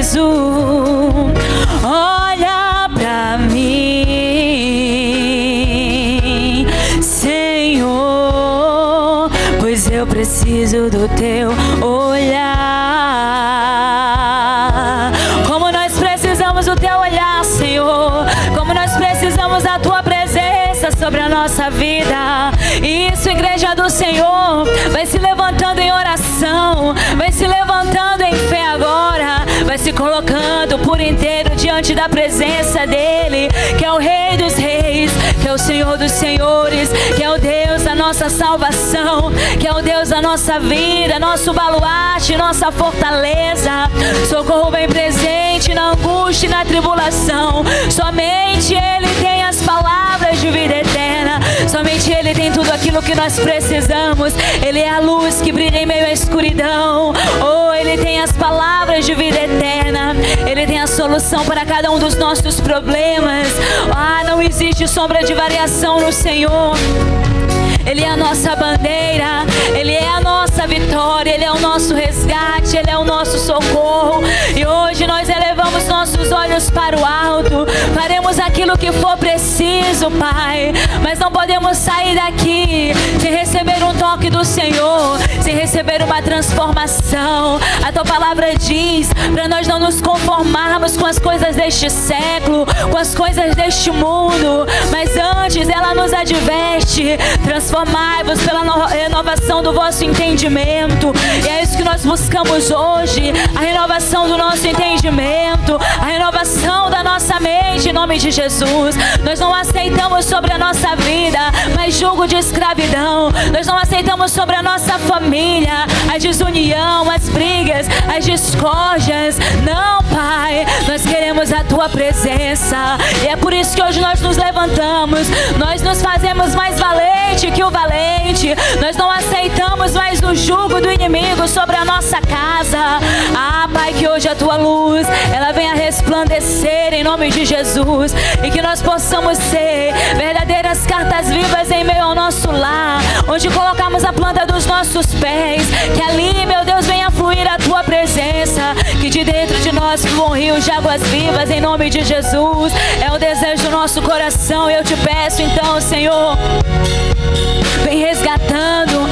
preciso. Olha pra mim, Senhor, pois eu preciso do teu olhar. Como nós precisamos do teu olhar, Senhor. Como nós precisamos da tua presença sobre a nossa vida. Isso, igreja do Senhor, vai se levantando em oração, vai se levantando em fé agora, vai se colocando por inteiro diante da presença dele, que é o Rei dos Reis, que é o Senhor dos Senhores, que é o Deus da nossa salvação, que é o Deus da nossa vida, nosso baluarte, nossa fortaleza, socorro bem presente na angústia e na tribulação. Somente ele tem as palavras de vida eterna, somente ele tem tudo aquilo que nós precisamos. Ele é a luz que brilha em meio à escuridão. Oh, ele tem as palavras de vida eterna, ele tem a solução para cada um dos nossos problemas. Ah, não existe sombra de variação no Senhor. Ele é a nossa bandeira, ele é a nossa vitória, ele é o nosso resgate, ele é o nosso socorro. E hoje nós elevamos nossos olhos para o alto, faremos aquilo que for preciso, Pai, mas não podemos sair daqui sem receber um toque do Senhor, sem receber uma transformação. A tua palavra diz para nós não nos conformarmos com as coisas deste século, com as coisas deste mundo, mas antes ela nos adverte: transformai-vos pela renovação do vosso entendimento. E é isso que nós buscamos hoje, a renovação do nosso entendimento, a renovação da nossa mente, em nome de Jesus. Nós não aceitamos sobre a nossa vida mais jugo de escravidão. Nós não aceitamos sobre a nossa família a desunião, as brigas, as discórdias. Não, Pai, nós queremos a tua presença. E é por isso que hoje nós nos levantamos, nós nos fazemos mais valente que o valente. Nós não aceitamos mais o jugo do inimigo sobre a nossa casa. Ah, Pai, que hoje a tua luz ela venha resplandecer em nome de Jesus, e que nós possamos ser verdadeiras cartas vivas em meio ao nosso lar, onde colocamos a planta dos nossos pés. Que ali, meu Deus, venha fluir a tua presença, que de dentro de nós fluam rios de águas vivas em nome de Jesus. É o desejo do nosso coração. E eu te peço então, Senhor, vem resgatando,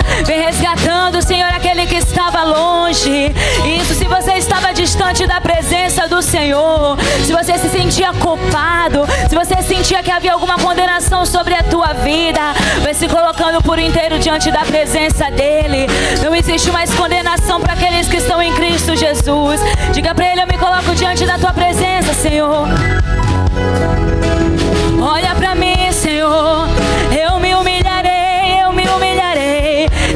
Senhor, aquele que estava longe. Isso, se você estava distante da presença do Senhor, se você se sentia culpado, se você sentia que havia alguma condenação sobre a tua vida, vai se colocando por inteiro diante da presença dele. Não existe mais condenação para aqueles que estão em Cristo Jesus. Diga para ele: eu me coloco diante da tua presença, Senhor. Olha para mim, Senhor. Eu me humilharei.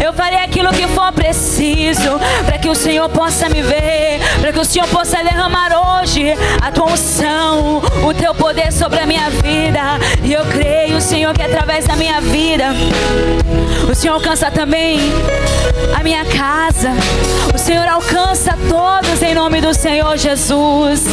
Eu farei aquilo que for preciso para que o Senhor possa me ver, para que o Senhor possa derramar hoje a tua unção, o teu poder sobre a minha vida. E eu creio, Senhor, que através da minha vida o Senhor alcança também a minha casa. O Senhor alcança todos em nome do Senhor Jesus.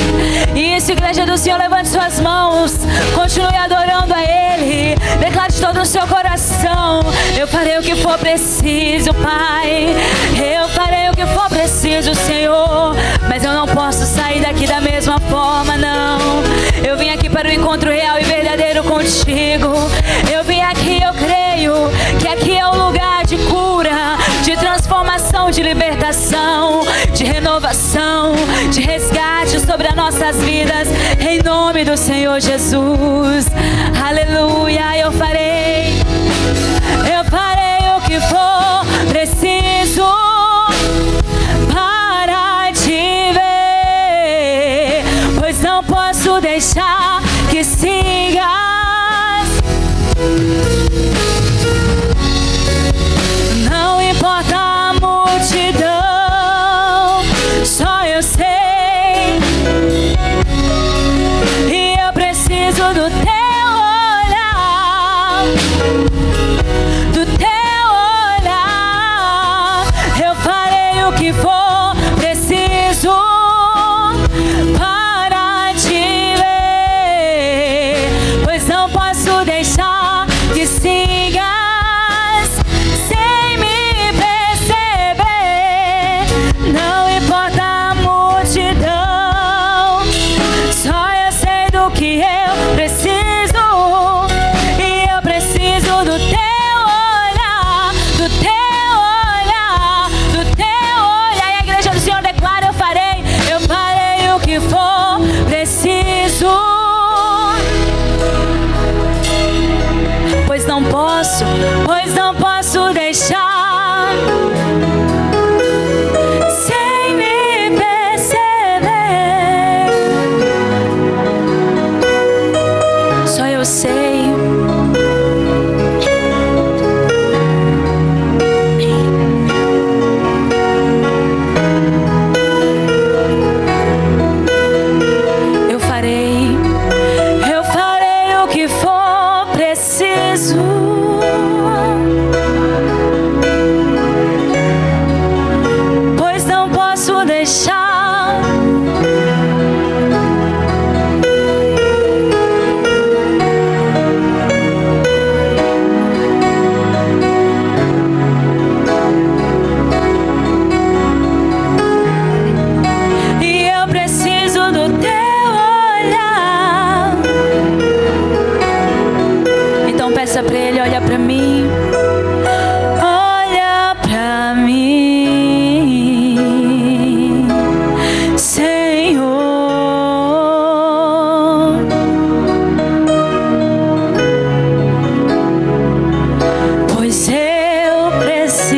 Isso, igreja do Senhor, levante suas mãos, continue adorando a Ele, declare de todo o seu coração: eu farei o que for preciso, Pai. Eu farei o que for preciso, Senhor. Mas eu não posso sair daqui da mesma forma, não. Eu vim aqui para o encontro real e verdadeiro contigo. Eu vim aqui, eu creio que aqui é o lugar de cura, de transformação, de libertação, de renovação, de resgate sobre as nossas vidas, em nome do Senhor Jesus. Aleluia. Eu farei o que for preciso para te ver, pois não posso deixar que sigas. Não importa a multidão, só eu sei. E eu preciso do teu olhar, do teu olhar. Eu farei o que for preciso para te ver.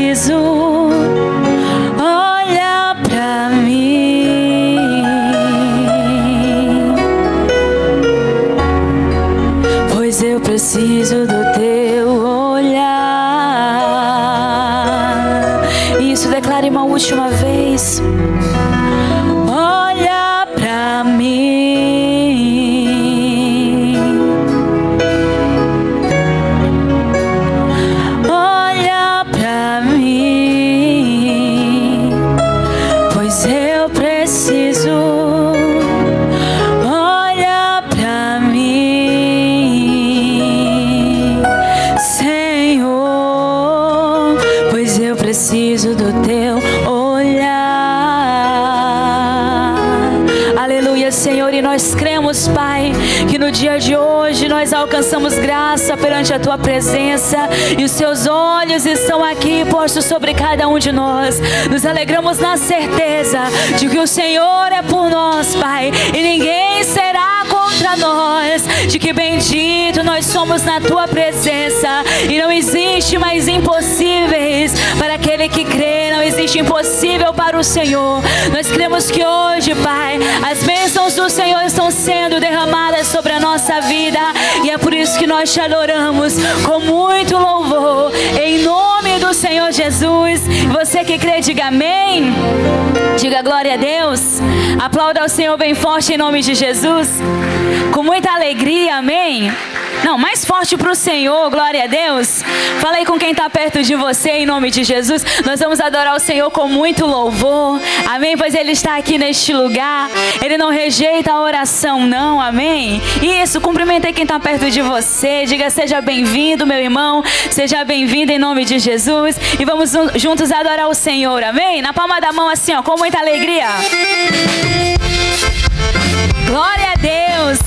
preciso, olha pra mim, pois eu preciso do teu olhar. Isso, declare uma última vez. Olha pra mim, olha pra mim, pois eu preciso. Olha pra mim, Senhor, pois eu preciso do teu olhar. Aleluia, Senhor, e nós cremos, Pai, que no dia de hoje nós alcançamos graça perante a Tua presença e os Teus olhos estão aqui postos sobre cada um de nós. Nos alegramos na certeza de que o Senhor é por nós, Pai, e ninguém será contra nós, de que bendito nós somos na Tua presença e não existe mais impossíveis para aquele que crê, não existe impossível para o Senhor. Nós cremos que hoje, Pai, as bênçãos do Senhor estão sendo derramadas sobre a nossa vida e é por isso que nós te adoramos com muito louvor, em nome do Senhor Jesus. Você que crê, diga amém, diga glória a Deus, aplauda ao Senhor bem forte em nome de Jesus, com muita alegria, amém. Não, mais forte para o Senhor, glória a Deus. Fala aí com quem está perto de você, em nome de Jesus. Nós vamos adorar o Senhor com muito louvor, amém, pois Ele está aqui neste lugar. Ele não rejeita a oração, não, amém. Isso, cumprimente quem está perto de você. Diga, seja bem-vindo, meu irmão, seja bem-vindo em nome de Jesus. E vamos juntos adorar o Senhor, amém. Na palma da mão assim, ó, com muita alegria. Glória a Deus,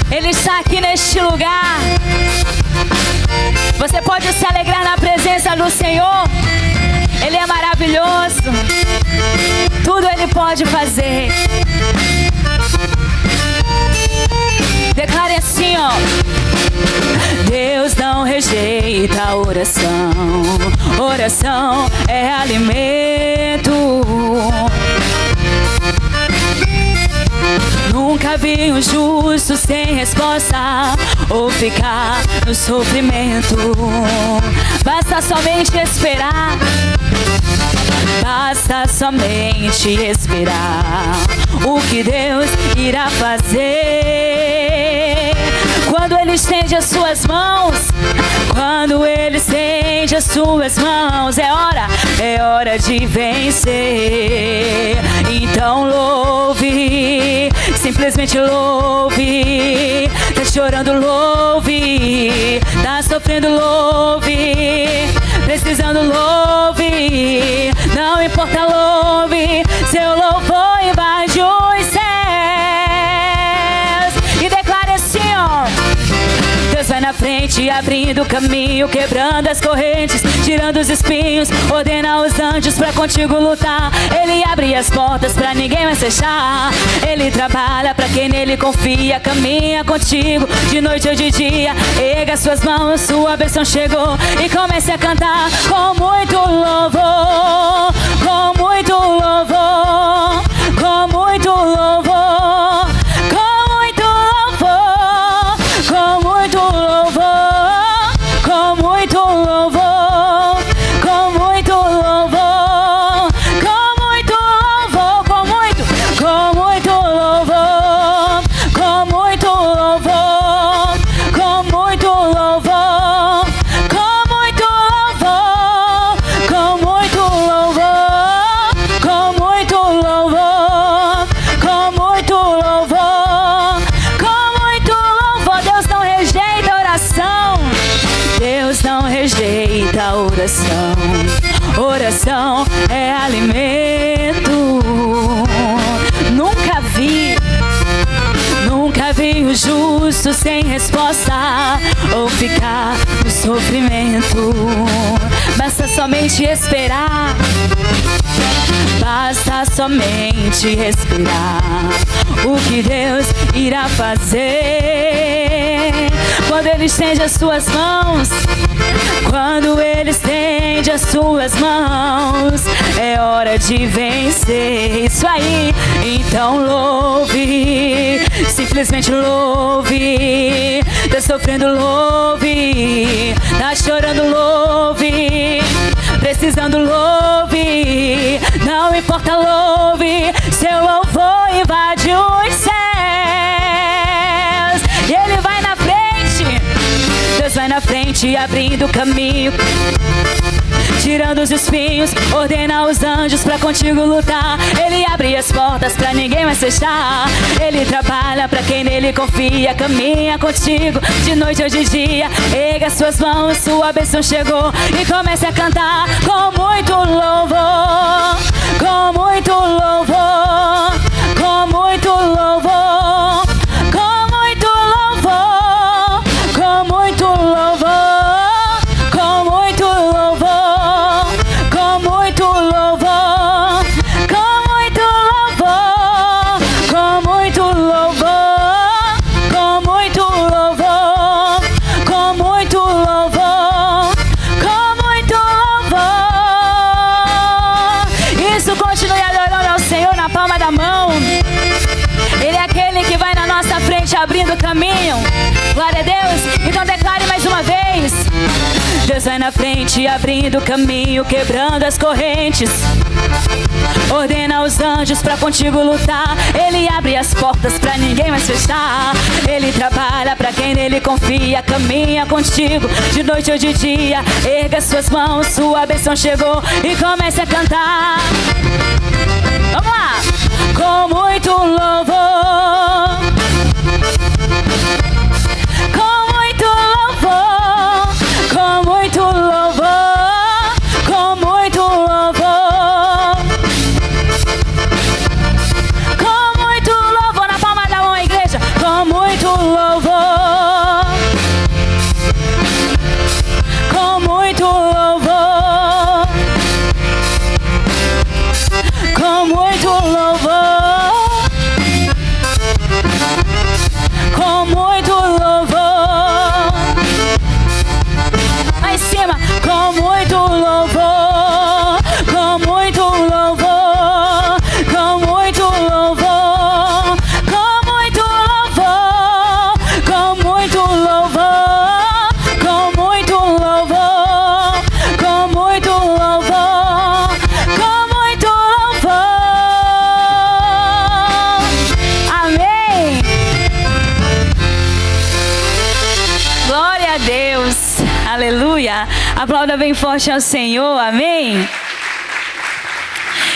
Ele está aqui neste lugar. Você pode se alegrar na presença do Senhor. Ele é maravilhoso, tudo Ele pode fazer. Declare assim, ó: Deus não rejeita a oração. Oração é alimento. Nunca vi um justo sem resposta ou ficar no sofrimento. Basta somente esperar. Basta somente esperar o que Deus irá fazer. Quando Ele estende as suas mãos, quando Ele estende as suas mãos, é hora de vencer. Então louve, simplesmente louve. Tá chorando, louve. Tá sofrendo, louve. Precisando, louve. Não importa, louve. Seu louvor invade os céus. E declare assim, ó: Deus vai na frente, abrindo o caminho, quebrando as correntes, tirando os espinhos, ordena os anjos pra contigo lutar. Ele abre as portas pra ninguém mais fechar. Ele trabalha pra quem nele confia, caminha contigo de noite ou de dia. Erga suas mãos, sua bênção chegou e comece a cantar com muito louvor, com muito louvor, com muito louvor, com muito louvor, com muito louvor, com muito louvor, com muito louvor, com muito louvor, com muito louvor, com muito louvor, com muito louvor, com muito louvor, com muito louvor, com muito louvor, com muito louvor, com muito louvor. Deus não rejeita a oração. Deus não rejeita a oração. Oração é alimento. Nunca vi o justo sem resposta ou ficar no sofrimento. Basta somente esperar. Basta somente esperar o que Deus irá fazer. Quando Ele estende as suas mãos, quando Ele estende as suas mãos, é hora de vencer. Isso aí. Então louve, simplesmente louve. Tá sofrendo, louve. Tá chorando, louve. Precisando, louve. Não importa, louve. Seu louvor invade os céus. E Ele vai na frente. Deus vai na frente, abrindo o caminho, tirando os espinhos, ordena os anjos pra contigo lutar. Ele abre as portas pra ninguém mais fechar. Ele trabalha pra quem nele confia, caminha contigo de noite ou de dia. Erga suas mãos, sua bênção chegou, e comece a cantar com muito louvor, com muito louvor, com muito louvor, com muito louvor, com muito louvor, com muito louvor, com muito louvor, com muito louvor, com muito louvor, com muito louvor, com muito louvor, com muito louvor. Isso, continue adorando ao Senhor na palma da mão. Ele é aquele que vai na nossa frente abrindo o caminho. Glória a Deus. Então declare mais uma vez. Deus vai na frente abrindo o caminho, quebrando as correntes, ordena os anjos pra contigo lutar. Ele abre as portas pra ninguém mais fechar. Ele trabalha pra quem nele confia, caminha contigo de noite ou de dia. Erga suas mãos, sua bênção chegou, e comece a cantar. Vamos lá! Com muito louvor, com muito louvor, com muito louvor, com muito louvor, com muito louvor. Na palma da mão, igreja. Com muito louvor, com muito louvor, com muito louvor, com muito louvor. Lá em cima. Com muito louvor, com muito louvor, com muito louvor, com muito louvor, com muito louvor, com muito louvor, com muito louvor, com muito louvor. Amém. Glória a Deus. Aleluia. Aplauda bem forte ao Senhor. Amém.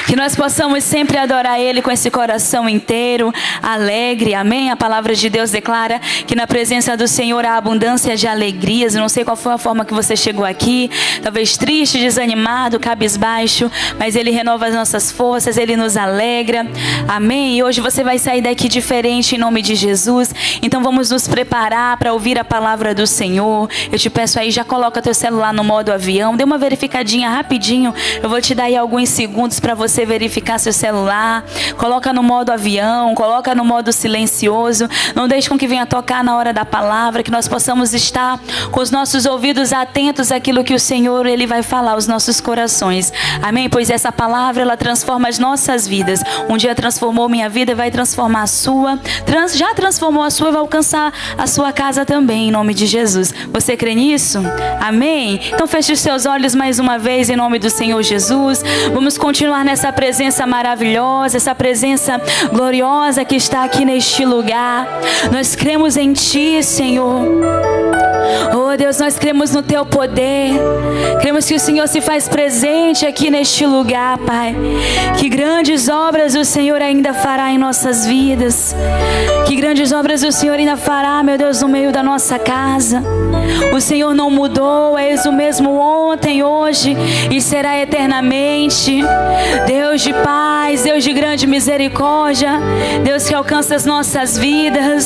Que nós possamos sempre adorar Ele com esse coração inteiro, alegre, amém? A palavra de Deus declara que na presença do Senhor há abundância de alegrias. Eu não sei qual foi a forma que você chegou aqui, talvez triste, desanimado, cabisbaixo, mas Ele renova as nossas forças, Ele nos alegra, amém? E hoje você vai sair daqui diferente em nome de Jesus. Então vamos nos preparar para ouvir a palavra do Senhor. Eu te peço aí, já coloca teu celular no modo avião, dê uma verificadinha rapidinho, eu vou te dar aí alguns segundos para você verificar seu celular. Coloca no modo avião, coloca no modo silencioso. Não deixe com que venha tocar na hora da palavra, que nós possamos estar com os nossos ouvidos atentos àquilo que o Senhor Ele vai falar aos nossos corações. Amém? Pois essa palavra, ela transforma as nossas vidas. Um dia transformou minha vida e vai transformar a sua. Já transformou a sua e vai alcançar a sua casa também, em nome de Jesus. Você crê nisso? Amém? Então feche os seus olhos mais uma vez em nome do Senhor Jesus. Vamos continuar nessa presença maravilhosa, essa presença gloriosa que está aqui neste lugar. Nós cremos em Ti, Senhor. Oh Deus, nós cremos no Teu poder. Cremos que o Senhor se faz presente aqui neste lugar, Pai. Que grandes obras o Senhor ainda fará em nossas vidas. Que grandes obras o Senhor ainda fará, meu Deus, no meio da nossa casa. O Senhor não mudou, és o mesmo ontem, hoje e será eternamente. Deus de paz, Deus de grande misericórdia, Deus que alcança as nossas vidas.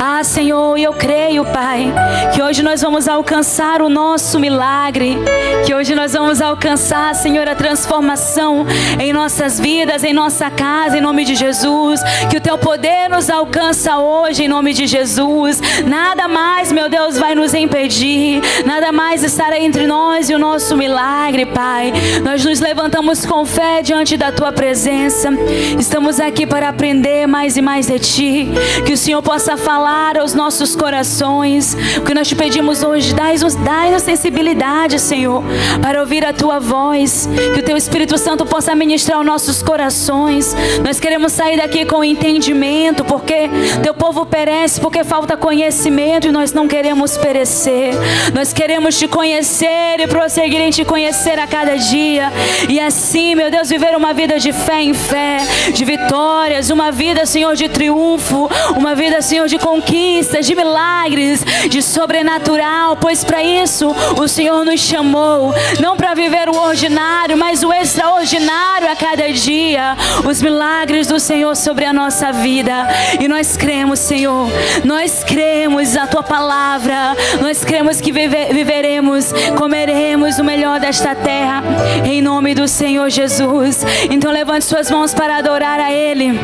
Ah, Senhor, eu creio, Pai, que que hoje nós vamos alcançar o nosso milagre, que hoje nós vamos alcançar, Senhor, a transformação em nossas vidas, em nossa casa, em nome de Jesus. Que o Teu poder nos alcança hoje, em nome de Jesus. Nada mais, meu Deus, vai nos impedir, nada mais estará entre nós e o nosso milagre, Pai. Nós nos levantamos com fé diante da Tua presença. Estamos aqui para aprender mais e mais de Ti. Que o Senhor possa falar aos nossos corações. O que nós te pedimos hoje, dai-nos sensibilidade, Senhor, para ouvir a Tua voz. Que o Teu Espírito Santo possa ministrar aos nossos corações. Nós queremos sair daqui com entendimento, porque Teu povo perece porque falta conhecimento, e nós não queremos perecer. Nós queremos Te conhecer e prosseguir em Te conhecer a cada dia, e assim, meu Deus, viver uma vida de fé em fé, de vitórias, uma vida, Senhor, de triunfo, uma vida, Senhor, de conquistas, de milagres, de sobrenatural, pois para isso o Senhor nos chamou, não para viver o ordinário, mas o extraordinário a cada dia, os milagres do Senhor sobre a nossa vida. E nós cremos, Senhor, nós cremos na Tua palavra, nós cremos que viveremos, comeremos o melhor desta terra, em nome do Senhor Jesus. Então levante suas mãos para adorar a Ele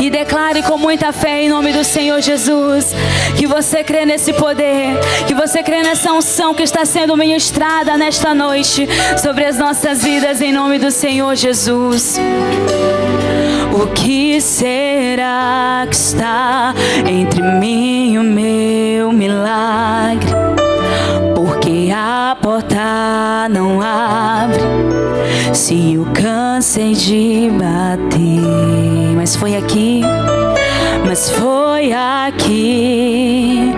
e declare com muita fé, em nome do Senhor Jesus, que você crê nesse poder, que você crê nessa unção que está sendo ministrada nesta noite sobre as nossas vidas, em nome do Senhor Jesus. O que será que está entre mim e o meu milagre? Porque a porta não abre, se eu cansei de bater. Mas foi aqui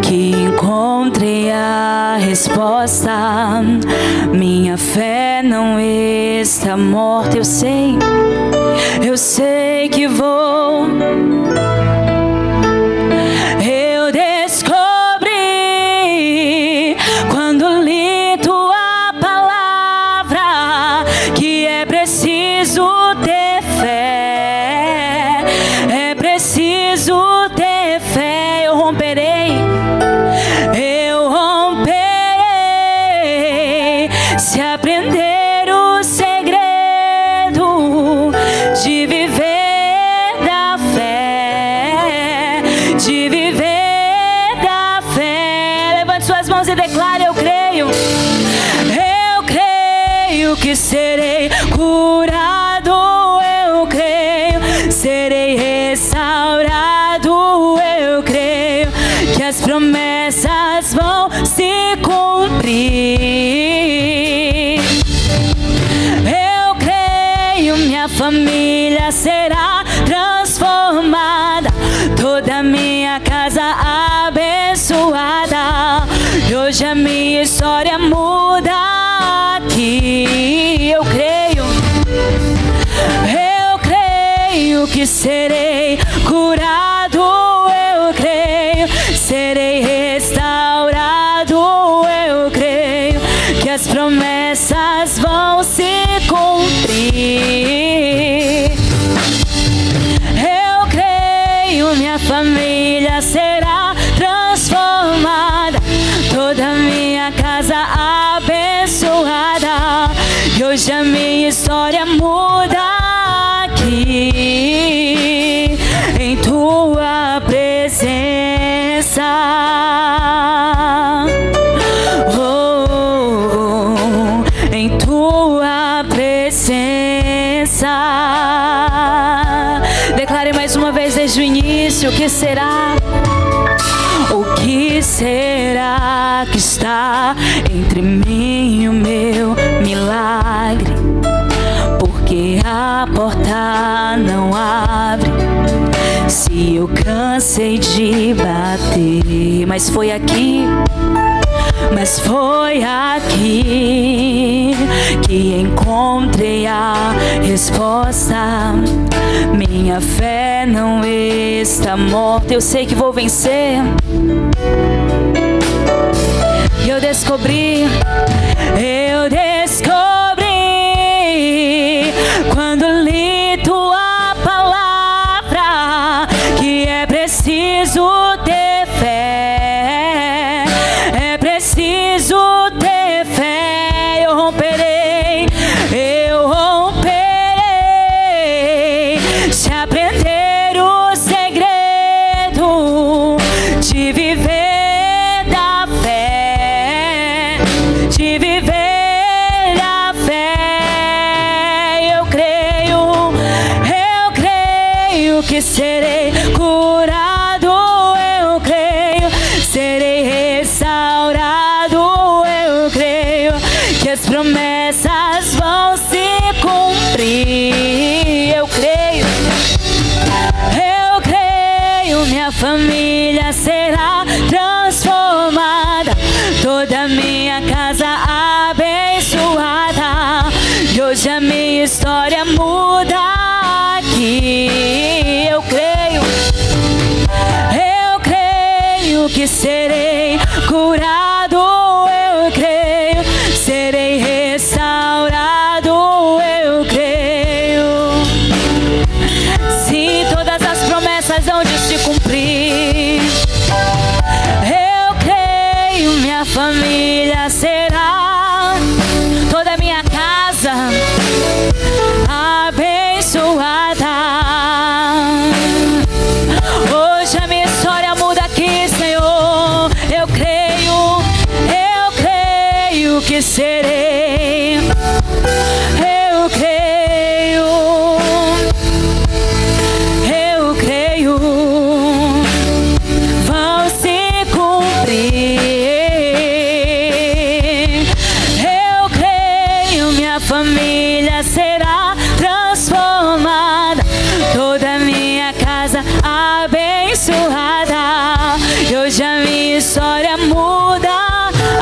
que encontrei a resposta. Minha fé não está morta. Eu sei que vou. Eu descobri quando li Tua palavra que é preciso ter fé. É preciso ter fé. Eu romperei. Se aprender o segredo de viver da fé, de viver da fé. Levante suas mãos e declare: eu creio que serei curado, eu creio, serei restaurado, eu creio que as promessas vão se cumprir. Eu creio, minha família será transformada, toda minha casa abençoada, e hoje a minha história muda aqui. Eu creio que serei curado, eu creio, serei restaurado, eu creio que as promessas vão se cumprir. Eu creio, minha família será transformada, toda minha casa abençoada, e hoje a minha história muda aqui, em Tua presença. Em Tua presença. Declare mais uma vez desde o início: o que será? O que será que está entre mim e o meu milagre? Porque a porta não abre, se eu cansei de bater. Mas foi aqui que encontrei a resposta. Minha fé não está morta. Eu sei que vou vencer. Eu descobri quando li Tua palavra que é preciso ter fé. Hoje a minha história muda aqui. Eu creio que serei curado. Eu creio, serei restaurado. Eu creio. Se todas as promessas hão de se cumprir, eu creio, minha família será, toda a minha casa abençoada. Hoje a minha história muda aqui, Senhor. Eu creio que serei. Eu creio, vão se cumprir. Eu creio, minha família será transformada, toda a minha casa abençoada. E hoje a minha história muda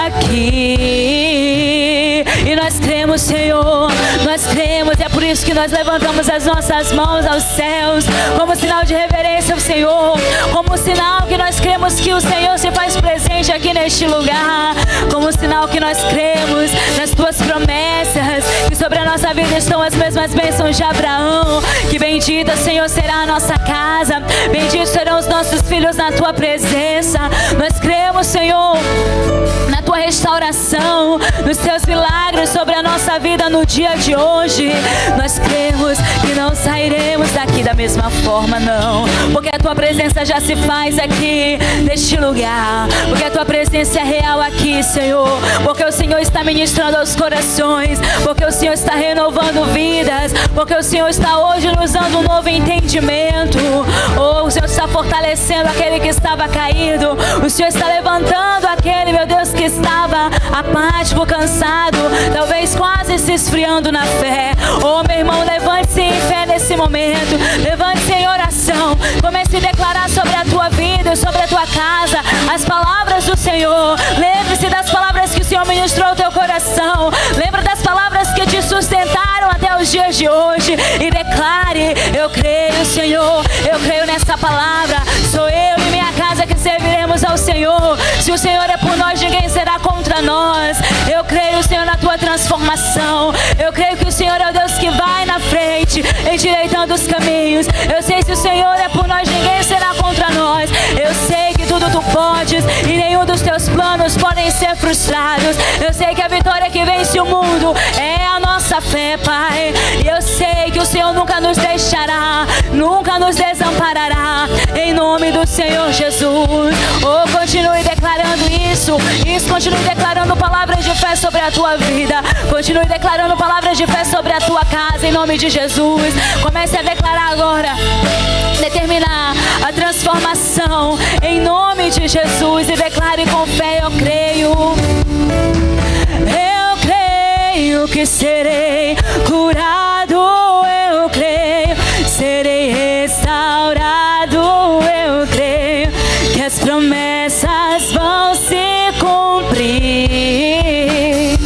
aqui. E nós cremos, Senhor, nós cremos. E é por isso que nós levantamos as nossas mãos aos céus, como sinal de reverência ao Senhor, como sinal que nós cremos que o Senhor se faz presente aqui neste lugar, como sinal que nós cremos nas tuas promessas, que sobre a nossa vida estão as mesmas bênçãos de Abraão. Que bendita, Senhor, será a nossa casa, benditos serão os nossos filhos na tua presença. Nós cremos, Senhor, na tua restauração, nos teus milagres sobre a nossa vida no dia de hoje. Nós cremos que não sairemos daqui da mesma forma, não, porque a tua presença já se faz aqui neste lugar, porque a tua presença é real aqui, Senhor, porque o Senhor está ministrando aos corações, porque o Senhor está renovando vidas, porque o Senhor está hoje nos dando um novo entendimento. Oh, o Senhor está fortalecendo aquele que estava caído, o Senhor está levantando aquele, meu Deus, que estava apático, cansado, talvez quase se esfriando na fé. Oh, meu irmão, levante-se em fé nesse momento, levante-se em oração, comece a declarar sobre a tua vida, sobre a tua casa, as palavras do Senhor. Lembre-se das palavras que o Senhor ministrou ao teu coração, lembra das palavras que te sustentaram até os dias de hoje, e declare: eu creio, Senhor, eu creio nessa palavra, sou eu e minha casa que serviremos ao Senhor. Se o Senhor é por nós, ninguém será contra nós. Eu creio, Senhor, na tua transformação, eu creio que o Senhor é o Deus que vai na frente, endireitando os caminhos. Eu sei, se o Senhor é por nós, ninguém será contra nós. Eu sei que tudo tu podes e nenhum dos teus planos podem ser frustrados. Eu sei que a vitória que vence o mundo é a nossa fé, Pai. E eu sei que o Senhor nunca nos deixará, nunca nos desamparará, em nome do Senhor Jesus. Oh, continue declarando isso, continue declarando palavras de fé sobre a tua vida, continue declarando palavras de fé sobre a tua casa, em nome de Jesus. Comece a declarar agora, determinar a transformação em nome de Jesus, e declare com fé: eu creio que serei curado. Eu creio, serei restaurado. Eu creio que as promessas vão se cumprir.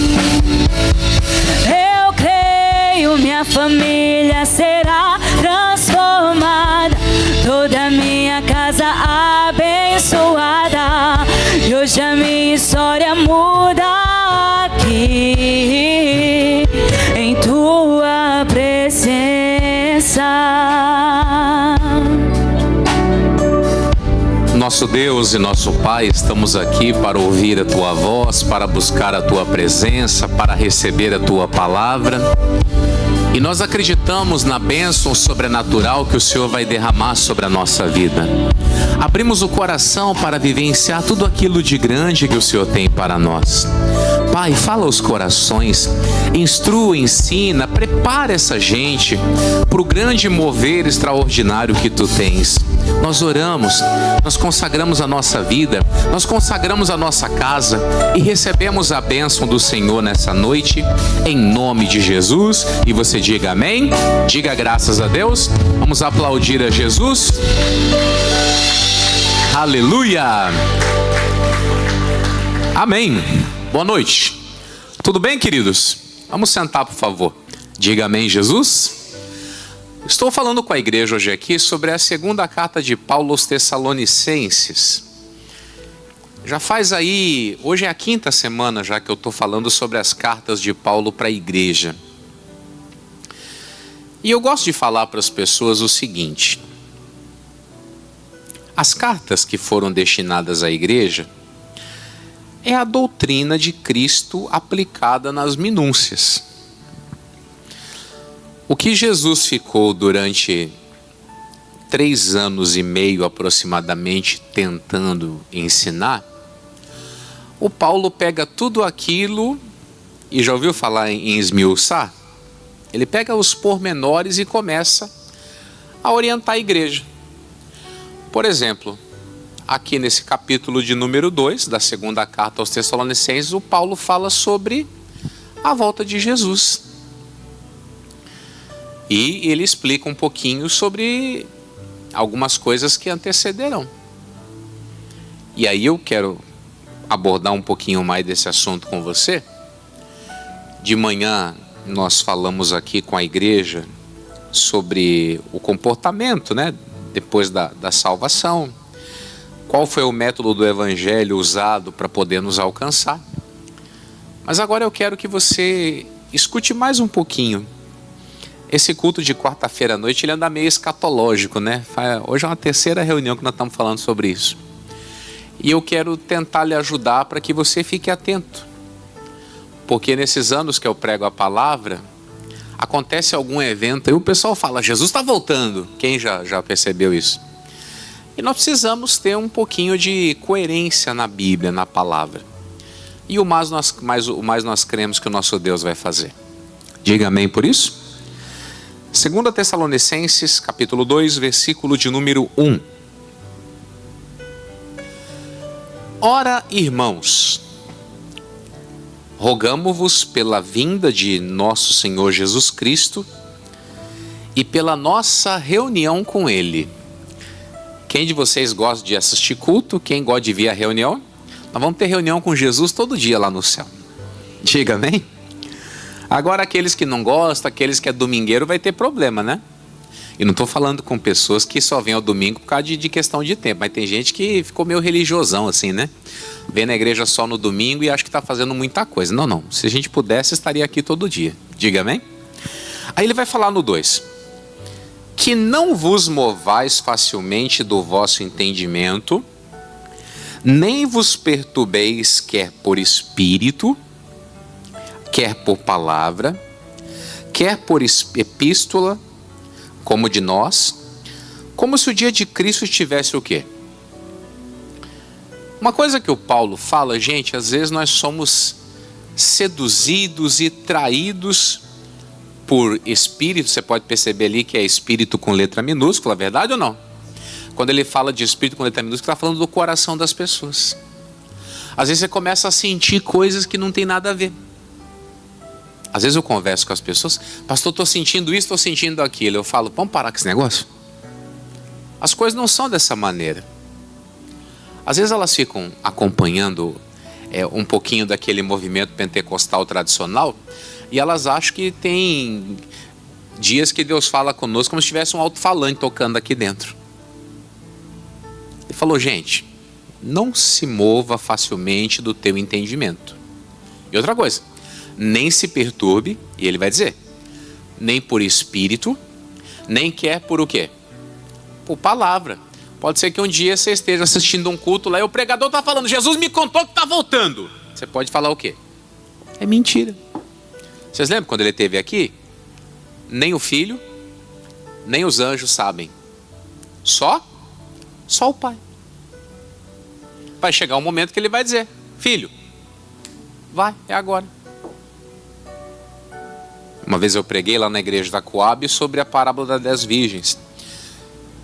Eu creio, minha família será transformada, toda a minha casa abençoada. E hoje a minha história muda aqui, em tua presença. Nosso Deus e nosso Pai, estamos aqui para ouvir a tua voz, para buscar a tua presença, para receber a tua palavra. E nós acreditamos na bênção sobrenatural que o Senhor vai derramar sobre a nossa vida. Abrimos o coração para vivenciar tudo aquilo de grande que o Senhor tem para nós. Pai, fala aos corações, instrua, ensina, prepara essa gente para o grande mover extraordinário que tu tens. Nós oramos, nós consagramos a nossa vida, nós consagramos a nossa casa e recebemos a bênção do Senhor nessa noite, em nome de Jesus. E você diga amém, diga graças a Deus. Vamos aplaudir a Jesus. Aleluia. Amém. Boa noite. Tudo bem, queridos? Vamos sentar, por favor. Diga amém, Jesus. Estou falando com a igreja hoje aqui sobre a segunda carta de Paulo aos Tessalonicenses. Já faz aí, hoje é a quinta semana já que eu estou falando sobre as cartas de Paulo para a igreja. E eu gosto de falar para as pessoas o seguinte: as cartas que foram destinadas à igreja é a doutrina de Cristo aplicada nas minúcias. O que Jesus ficou durante 3 anos e meio aproximadamente tentando ensinar, o Paulo pega tudo aquilo, e já ouviu falar em esmiuçar? Ele pega os pormenores e começa a orientar a igreja. Por exemplo, aqui nesse capítulo de número 2 da segunda carta aos Tessalonicenses, o Paulo fala sobre a volta de Jesus. E ele explica um pouquinho sobre algumas coisas que antecederão. E aí eu quero abordar um pouquinho mais desse assunto com você. De manhã nós falamos aqui com a igreja sobre o comportamento, né, depois da salvação. Qual foi o método do evangelho usado para poder nos alcançar. Mas agora eu quero que você escute mais um pouquinho. Esse culto de quarta-feira à noite, ele anda meio escatológico, né? Hoje é uma terceira reunião que nós estamos falando sobre isso. E eu quero tentar lhe ajudar para que você fique atento. Porque nesses anos que eu prego a palavra, acontece algum evento e o pessoal fala, Jesus está voltando. Quem já percebeu isso? E nós precisamos ter um pouquinho de coerência na Bíblia, na palavra. E o mais nós cremos que o nosso Deus vai fazer. Diga amém por isso? 2 Tessalonicenses, capítulo 2, versículo de número 1. Ora, irmãos, rogamo-vos pela vinda de nosso Senhor Jesus Cristo e pela nossa reunião com Ele. Quem de vocês gosta de assistir culto? Quem gosta de vir à reunião? Nós vamos ter reunião com Jesus todo dia lá no céu. Diga amém? Agora aqueles que não gostam, aqueles que é domingueiro, vai ter problema, né? E não estou falando com pessoas que só vêm ao domingo por causa de questão de tempo. Mas tem gente que ficou meio religiosão assim, né? Vem na igreja só no domingo e acha que está fazendo muita coisa. Não. Se a gente pudesse, estaria aqui todo dia. Diga amém? Aí ele vai falar no 2. Que não vos movais facilmente do vosso entendimento, nem vos perturbeis quer por espírito, quer por palavra, quer por epístola, como de nós, como se o dia de Cristo estivesse o quê? Uma coisa que o Paulo fala, gente, às vezes nós somos seduzidos e traídos por espírito. Você pode perceber ali que é espírito com letra minúscula, verdade ou não? Quando ele fala de espírito com letra minúscula, está falando do coração das pessoas. Às vezes você começa a sentir coisas que não tem nada a ver. Às vezes eu converso com as pessoas, pastor, estou sentindo isso, estou sentindo aquilo. Eu falo, vamos parar com esse negócio? As coisas não são dessa maneira. Às vezes elas ficam acompanhando um pouquinho daquele movimento pentecostal tradicional e elas acham que tem dias que Deus fala conosco como se tivesse um alto-falante tocando aqui dentro. Ele falou, gente, não se mova facilmente do teu entendimento. E outra coisa, nem se perturbe, e ele vai dizer, nem por espírito, nem quer por o quê? Por palavra. Pode ser que um dia você esteja assistindo um culto lá e o pregador está falando, Jesus me contou que está voltando. Você pode falar o quê? É mentira. Vocês lembram quando ele esteve aqui? Nem o filho, nem os anjos sabem. Só o pai. Vai chegar um momento que ele vai dizer, filho, vai, é agora. Uma vez eu preguei lá na igreja da Coab sobre a parábola das 10 virgens.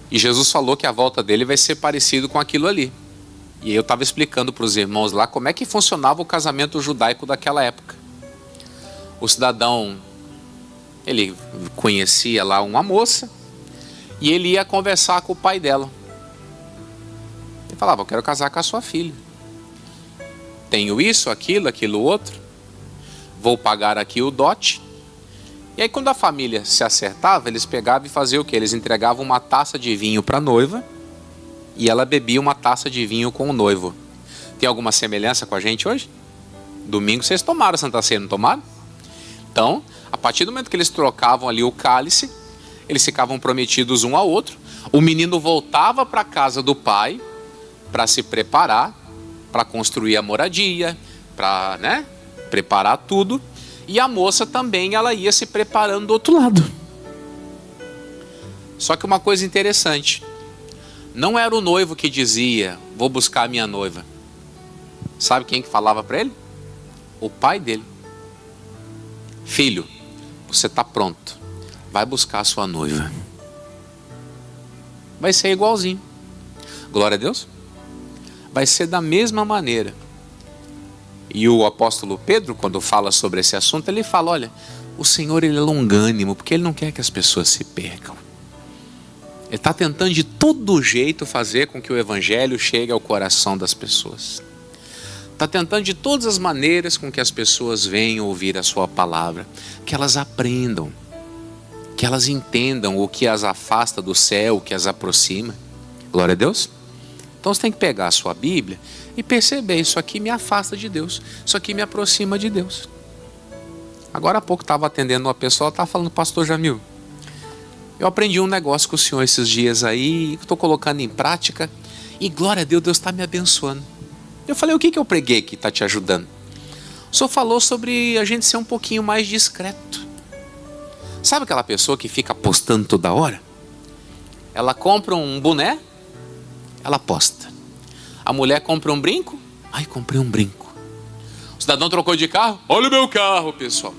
E Jesus falou que a volta dele vai ser parecido com aquilo ali. E eu estava explicando para os irmãos lá como é que funcionava o casamento judaico daquela época. O cidadão, ele conhecia lá uma moça e ele ia conversar com o pai dela. Ele falava, eu quero casar com a sua filha. Tenho isso, aquilo outro. Vou pagar aqui o dote. E aí quando a família se acertava, eles pegavam e faziam o quê? Eles entregavam uma taça de vinho para a noiva e ela bebia uma taça de vinho com o noivo. Tem alguma semelhança com a gente hoje? Domingo vocês tomaram a Santa Ceia, não tomaram? Então, a partir do momento que eles trocavam ali o cálice, eles ficavam prometidos um ao outro. O menino voltava para a casa do pai para se preparar, para construir a moradia, para, né, preparar tudo. E a moça também, ela ia se preparando do outro lado. Só que uma coisa interessante, não era o noivo que dizia, vou buscar a minha noiva. Sabe quem que falava para ele? O pai dele. Filho, você está pronto, vai buscar a sua noiva. Vai ser igualzinho. Glória a Deus. Vai ser da mesma maneira. E o apóstolo Pedro, quando fala sobre esse assunto, ele fala, olha, o Senhor ele é longânimo, porque ele não quer que as pessoas se percam. Ele está tentando de todo jeito fazer com que o evangelho chegue ao coração das pessoas. Está tentando de todas as maneiras com que as pessoas venham ouvir a sua palavra, que elas aprendam, que elas entendam o que as afasta do céu, o que as aproxima. Glória a Deus. Então você tem que pegar a sua Bíblia e perceber, isso aqui me afasta de Deus, isso aqui me aproxima de Deus. Agora há pouco estava atendendo uma pessoa, estava falando, pastor Jamil, eu aprendi um negócio com o senhor esses dias aí, estou colocando em prática, e glória a Deus, Deus está me abençoando. Eu falei, o que eu preguei que está te ajudando? O senhor falou sobre a gente ser um pouquinho mais discreto. Sabe aquela pessoa que fica postando toda hora? Ela compra um boné, ela posta. A mulher compra um brinco, ai, comprei um brinco. O cidadão trocou de carro, olha o meu carro, pessoal.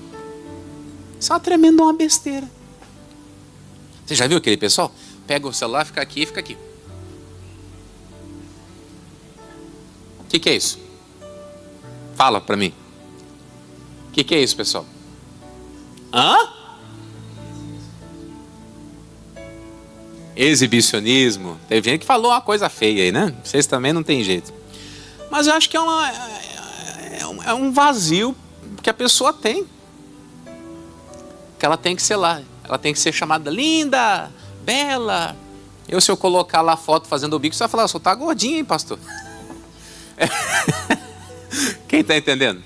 Isso é uma tremenda uma besteira. Você já viu aquele pessoal? Pega o celular, fica aqui e fica aqui. O que é isso? Fala pra mim. O que é isso, pessoal? Hã? Exibicionismo. Teve gente que falou uma coisa feia aí, né? Vocês também não tem jeito. Mas eu acho que é um vazio que a pessoa tem. Que ela tem que ser lá. Ela tem que ser chamada linda, bela. Se eu colocar lá a foto fazendo o bico, você vai falar, você tá gordinho, hein, pastor? Quem está entendendo?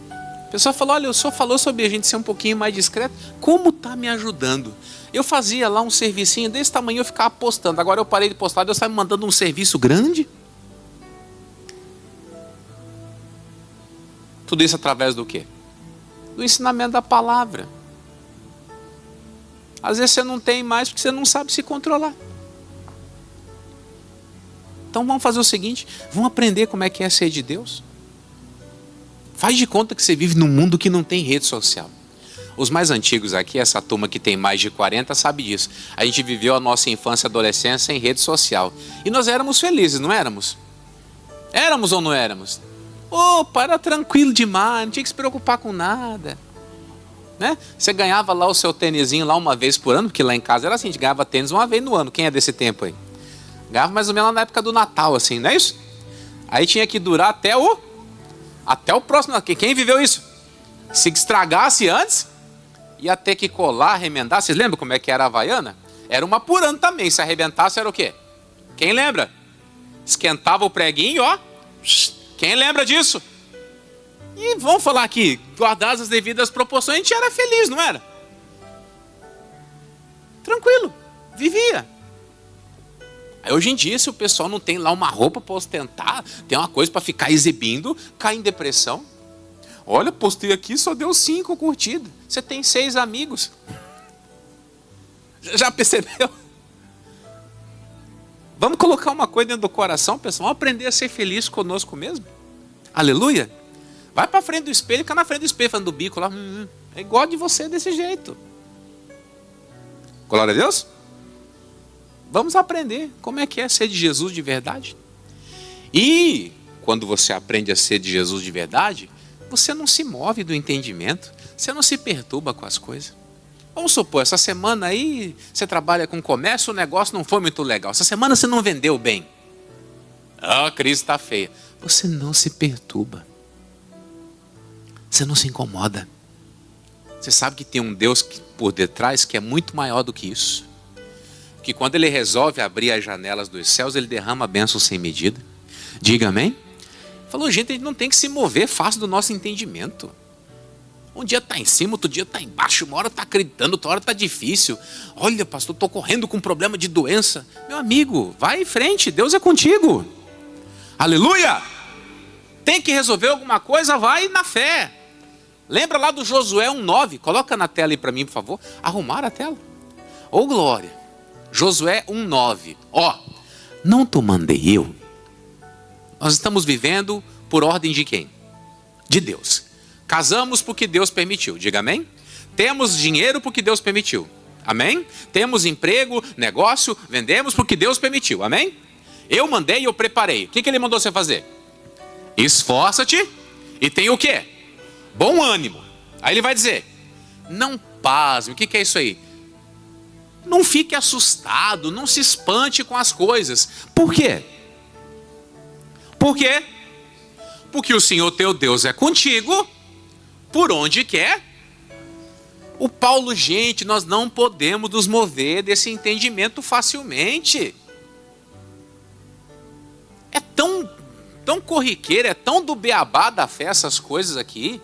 A pessoa falou, olha, o senhor falou sobre a gente ser um pouquinho mais discreto. Como está me ajudando? Eu fazia lá um servicinho desse tamanho, eu ficava postando. Agora eu parei de postar, Deus está me mandando um serviço grande. Tudo isso através do quê? Do ensinamento da palavra. Às vezes você não tem mais porque você não sabe se controlar. Então vamos fazer o seguinte, vamos aprender como é que é ser de Deus. Faz de conta que você vive num mundo que não tem rede social. Os mais antigos aqui, essa turma que tem mais de 40, sabe disso. A gente viveu a nossa infância e adolescência em rede social. E nós éramos felizes, não éramos? Éramos ou não éramos? Opa, era tranquilo demais, não tinha que se preocupar com nada. Né? Você ganhava lá o seu tênisinho lá uma vez por ano, porque lá em casa era assim, a gente ganhava tênis uma vez no ano. Quem é desse tempo aí? Ganhava mais ou menos na época do Natal, assim, não é isso? Aí tinha que durar até o próximo. Quem viveu isso? Se estragasse antes, ia ter que colar, remendar. Vocês lembram como é que era a Havaiana? Era uma por ano também. Se arrebentasse era o quê? Quem lembra? Esquentava o preguinho, ó. Quem lembra disso? E vamos falar aqui, guardadas as devidas proporções, a gente era feliz, não era? Tranquilo, vivia. Aí hoje em dia, se o pessoal não tem lá uma roupa para ostentar, tem uma coisa para ficar exibindo, cai em depressão. Olha, postei aqui, só deu 5 curtidas. Você tem 6 amigos. Já percebeu? Vamos colocar uma coisa dentro do coração, pessoal. Vamos aprender a ser feliz conosco mesmo. Aleluia. Vai para frente do espelho, fica na frente do espelho, falando do bico lá. É igual de você desse jeito. Glória a Deus. Vamos aprender como é que é ser de Jesus de verdade. E quando você aprende a ser de Jesus de verdade, você não se move do entendimento, você não se perturba com as coisas. Vamos supor, essa semana aí você trabalha com comércio, o negócio não foi muito legal. Essa semana você não vendeu bem. A crise está feia. Você não se perturba. Você não se incomoda. Você sabe que tem um Deus por detrás que é muito maior do que isso. Que quando Ele resolve abrir as janelas dos céus, Ele derrama bênçãos sem medida. Diga amém. Falou, gente, a gente não tem que se mover fácil do nosso entendimento. Um dia está em cima, outro dia está embaixo, uma hora está acreditando, outra hora está difícil. Olha, pastor, estou correndo com um problema de doença. Meu amigo, vai em frente, Deus é contigo. Aleluia! Tem que resolver alguma coisa, vai na fé. Lembra lá do Josué 1:9? Coloca na tela aí para mim, por favor. Arrumaram a tela? Ô glória! Josué 1:9. Ó, não te mandei eu. Nós estamos vivendo por ordem de quem? De Deus. Casamos porque Deus permitiu, diga amém. Temos dinheiro porque Deus permitiu, amém. Temos emprego, negócio, vendemos porque Deus permitiu, amém. Eu mandei e eu preparei. O que Ele mandou você fazer? Esforça-te e tem o quê? Bom ânimo. Aí Ele vai dizer, não pasme. O que é isso aí? Não fique assustado, não se espante com as coisas. Por quê? Por quê? Porque o Senhor teu Deus é contigo, por onde quer. O Paulo, gente, nós não podemos nos mover desse entendimento facilmente. É tão corriqueiro, é tão do beabá da fé essas coisas aqui.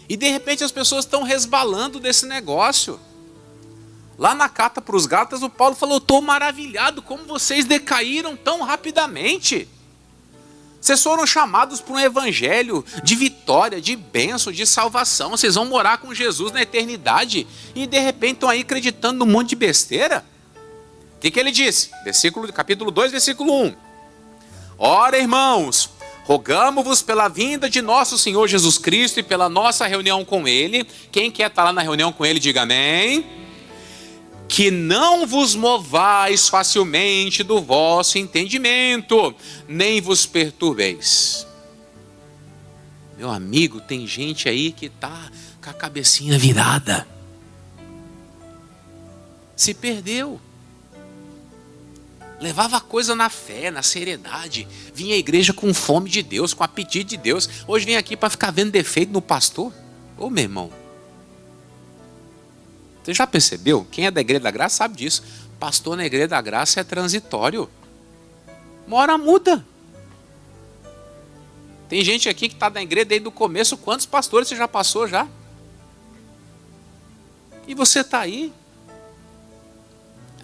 E de repente as pessoas estão resbalando desse negócio. Lá na carta para os Gálatas, o Paulo falou, estou maravilhado como vocês decaíram tão rapidamente. Vocês foram chamados para um evangelho de vitória, de bênção, de salvação. Vocês vão morar com Jesus na eternidade. E de repente estão aí acreditando num monte de besteira. O que ele disse? Capítulo 2, versículo 1. Ora, irmãos, rogamo-vos pela vinda de nosso Senhor Jesus Cristo e pela nossa reunião com Ele. Quem quer estar lá na reunião com Ele, diga amém. Que não vos movais facilmente do vosso entendimento, nem vos perturbeis. Meu amigo, tem gente aí que está com a cabecinha virada. Se perdeu. Levava a coisa na fé, na seriedade. Vinha à igreja com fome de Deus, com apetite de Deus. Hoje vem aqui para ficar vendo defeito no pastor. Ô meu irmão. Você já percebeu? Quem é da Igreja da Graça sabe disso. Pastor na Igreja da Graça é transitório. Uma hora muda. Tem gente aqui que está na igreja desde o começo. Quantos pastores você já passou já? E você está aí.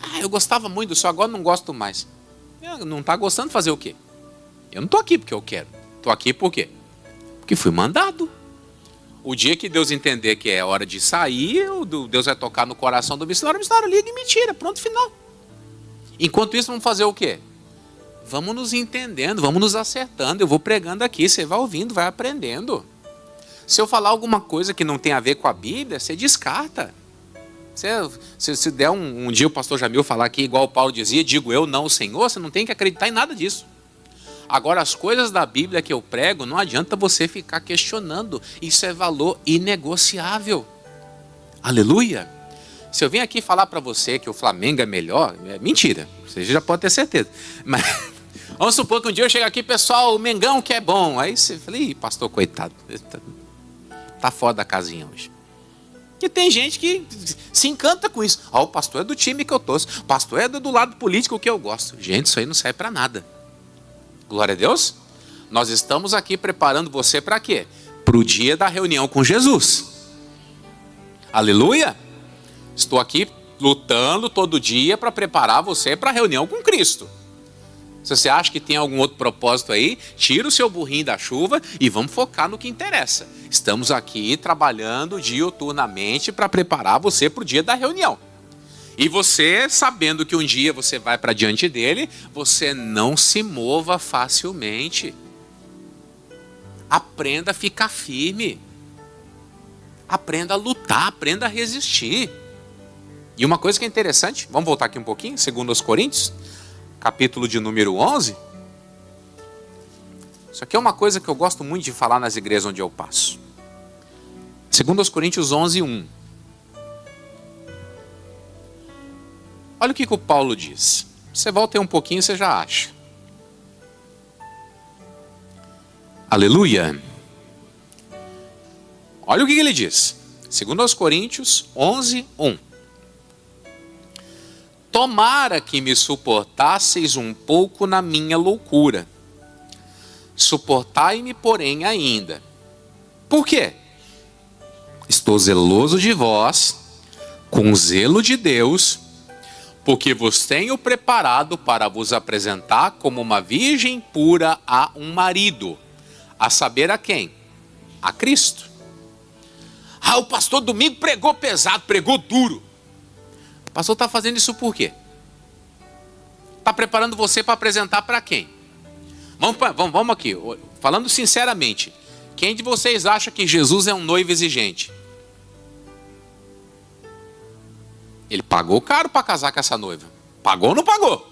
Ah, eu gostava muito do senhor, agora não gosto mais. Não está gostando de fazer o quê? Eu não estou aqui porque eu quero. Estou aqui por quê? Porque fui mandado. O dia que Deus entender que é hora de sair, Deus vai tocar no coração do missionário, o missionário liga e me tira, pronto, final. Enquanto isso, vamos fazer o quê? Vamos nos entendendo, vamos nos acertando. Eu vou pregando aqui, você vai ouvindo, vai aprendendo. Se eu falar alguma coisa que não tem a ver com a Bíblia, você descarta. Se der um dia o pastor Jamil falar aqui, igual o Paulo dizia, digo eu, não o Senhor, você não tem que acreditar em nada disso. Agora, as coisas da Bíblia que eu prego, não adianta você ficar questionando. Isso é valor inegociável. Aleluia. Se eu vim aqui falar para você que o Flamengo é melhor, é mentira. Você já pode ter certeza. Mas vamos supor que um dia eu chego aqui, pessoal, o Mengão que é bom. Aí você fala, ih, pastor, coitado. Tá fora da casinha hoje. E tem gente que se encanta com isso. O pastor é do time que eu torço. O pastor é do lado político que eu gosto. Gente, isso aí não serve para nada. Glória a Deus. Nós estamos aqui preparando você para quê? Para o dia da reunião com Jesus. Aleluia. Estou aqui lutando todo dia para preparar você para a reunião com Cristo. Se você acha que tem algum outro propósito aí, tira o seu burrinho da chuva e vamos focar no que interessa. Estamos aqui trabalhando diuturnamente para preparar você para o dia da reunião. E você, sabendo que um dia você vai para diante dele, você não se mova facilmente. Aprenda a ficar firme. Aprenda a lutar, aprenda a resistir. E uma coisa que é interessante, vamos voltar aqui um pouquinho, 2 Coríntios, capítulo de número 11. Isso aqui é uma coisa que eu gosto muito de falar nas igrejas onde eu passo. 2 Coríntios 11, 1. Olha o que o Paulo diz. Você volta aí um pouquinho, você já acha. Aleluia. Olha o que ele diz. 2 Coríntios 11, 1. Tomara que me suportasseis um pouco na minha loucura. Suportai-me, porém, ainda. Por quê? Estou zeloso de vós, com zelo de Deus, porque vos tenho preparado para vos apresentar como uma virgem pura a um marido, a saber a quem? A Cristo. O pastor domingo pregou pesado, pregou duro. O pastor está fazendo isso por quê? Está preparando você para apresentar para quem? Vamos aqui, falando sinceramente. Quem de vocês acha que Jesus é um noivo exigente? Ele pagou caro para casar com essa noiva. Pagou ou não pagou?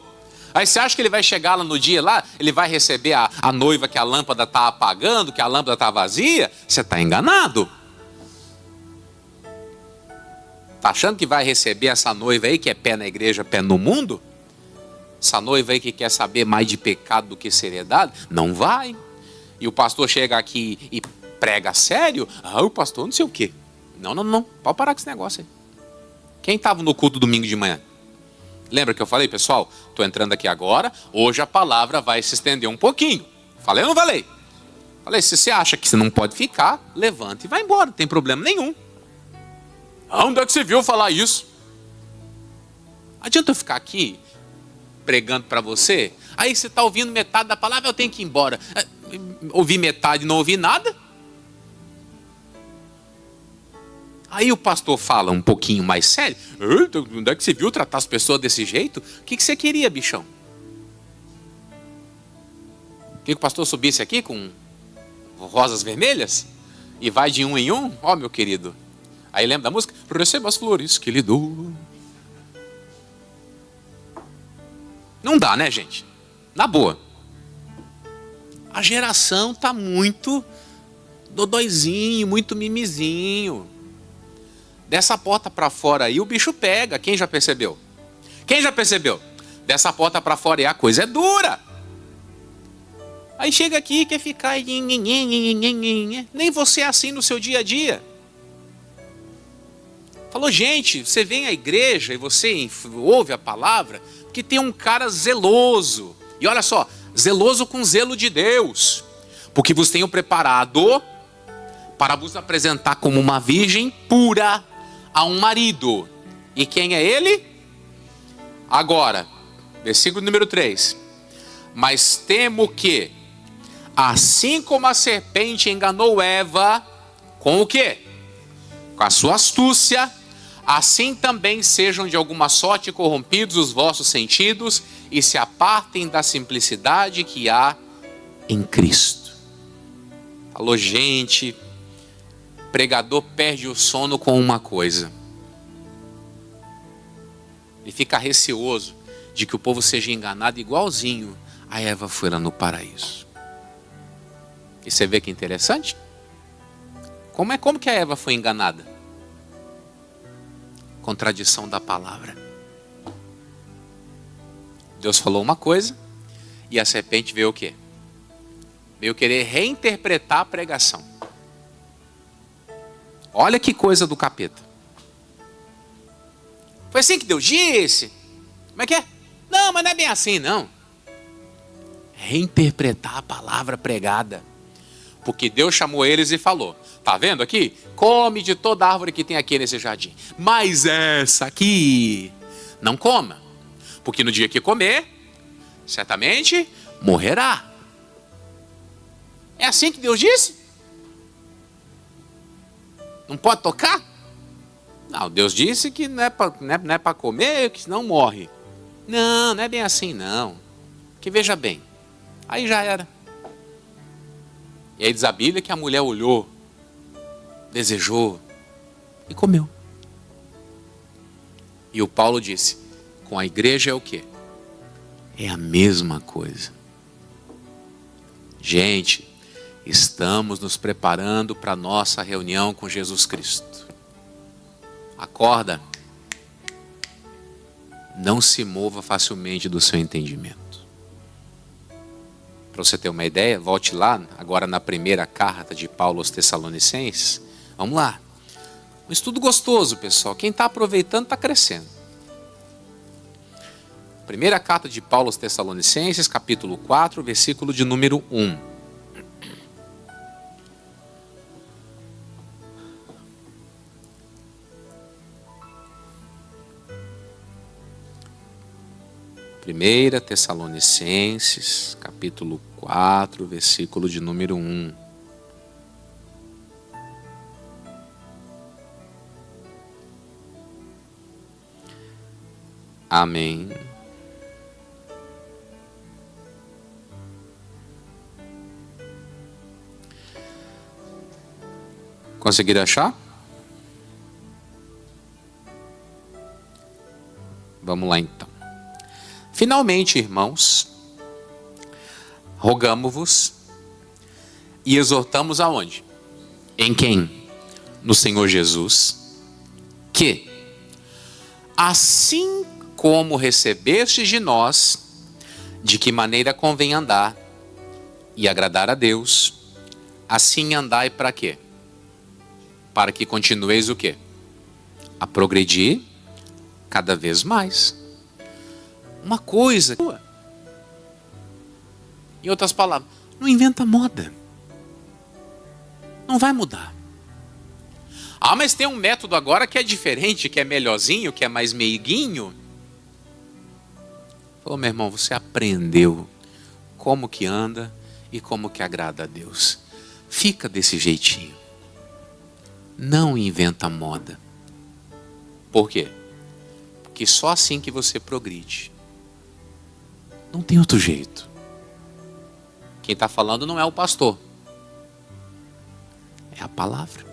Aí você acha que ele vai chegar lá no dia lá, ele vai receber a noiva que a lâmpada está apagando, que a lâmpada está vazia? Você está enganado. Está achando que vai receber essa noiva aí que é pé na igreja, pé no mundo? Essa noiva aí que quer saber mais de pecado do que seriedade? Não vai. E o pastor chega aqui e prega sério? O pastor não sei o quê. Não. Pode parar com esse negócio aí. Quem estava no culto domingo de manhã? Lembra que eu falei, pessoal? Estou entrando aqui agora. Hoje a palavra vai se estender um pouquinho. Falei ou não falei? Falei, se você acha que você não pode ficar, levanta e vai embora. Não tem problema nenhum. Onde é que você viu falar isso? Adianta eu ficar aqui pregando para você? Aí você está ouvindo metade da palavra, eu tenho que ir embora. Ouvi metade e não ouvi nada? Aí o pastor fala um pouquinho mais sério. Onde é que você viu tratar as pessoas desse jeito? O que você queria, bichão? Que o pastor subisse aqui com rosas vermelhas? E vai de um em um? Meu querido. Aí lembra da música? Receba as flores que lhe dou. Não dá, né, gente? Na boa. A geração tá muito dodóizinho, muito mimizinho. Dessa porta para fora aí o bicho pega. Quem já percebeu? Quem já percebeu? Dessa porta para fora aí a coisa é dura. Aí chega aqui e quer ficar... Nem você é assim no seu dia a dia. Falou, gente, você vem à igreja e você ouve a palavra, que tem um cara zeloso. E olha só, zeloso com zelo de Deus. Porque vos tenho preparado para vos apresentar como uma virgem pura a um marido. E quem é ele? Agora, versículo número 3. Mas temo que, assim como a serpente enganou Eva, com o quê? Com a sua astúcia, assim também sejam de alguma sorte corrompidos os vossos sentidos e se apartem da simplicidade que há em Cristo. Falou, gente, pregador perde o sono com uma coisa. Ele fica receoso de que o povo seja enganado igualzinho a Eva foi lá no paraíso. E você vê que interessante? Como que a Eva foi enganada? Contradição da palavra. Deus falou uma coisa e a serpente veio o quê? Veio querer reinterpretar a pregação. Olha que coisa do capeta. Foi assim que Deus disse? Como é que é? Não, mas não é bem assim, não. Reinterpretar a palavra pregada. Porque Deus chamou eles e falou, tá vendo aqui? Come de toda árvore que tem aqui nesse jardim. Mas essa aqui, não coma. Porque no dia que comer, certamente morrerá. É assim que Deus disse? Não pode tocar? Não, Deus disse que não é para comer, que senão morre. Não é bem assim não. Que veja bem, aí já era. E aí diz a Bíblia que a mulher olhou, desejou e comeu. E o Paulo disse, com a igreja é o quê? É a mesma coisa. Gente, estamos nos preparando para a nossa reunião com Jesus Cristo. Acorda. Não se mova facilmente do seu entendimento. Para você ter uma ideia, volte lá, agora na primeira carta de Paulo aos Tessalonicenses. Vamos lá. Um estudo gostoso, pessoal. Quem está aproveitando está crescendo. Primeira carta de Paulo aos Tessalonicenses, capítulo 4, versículo de número 1. Primeira Tessalonicenses, capítulo 4, versículo de número 1. Amém. Conseguiram achar? Vamos lá então. Finalmente, irmãos, rogamo-vos e exortamos aonde? Em quem? No Senhor Jesus, que, assim como recebestes de nós, de que maneira convém andar e agradar a Deus, assim andai para quê? Para que continueis o quê? A progredir cada vez mais. Uma coisa, em outras palavras, não inventa moda. Não vai mudar. Ah, mas tem um método agora que é diferente, que é melhorzinho, que é mais meiguinho. Falou, meu irmão, você aprendeu como que anda e como que agrada a Deus. Fica desse jeitinho. Não inventa moda. Por quê? Porque só assim que você progride. Não tem outro jeito. Quem está falando não é o pastor. É a palavra.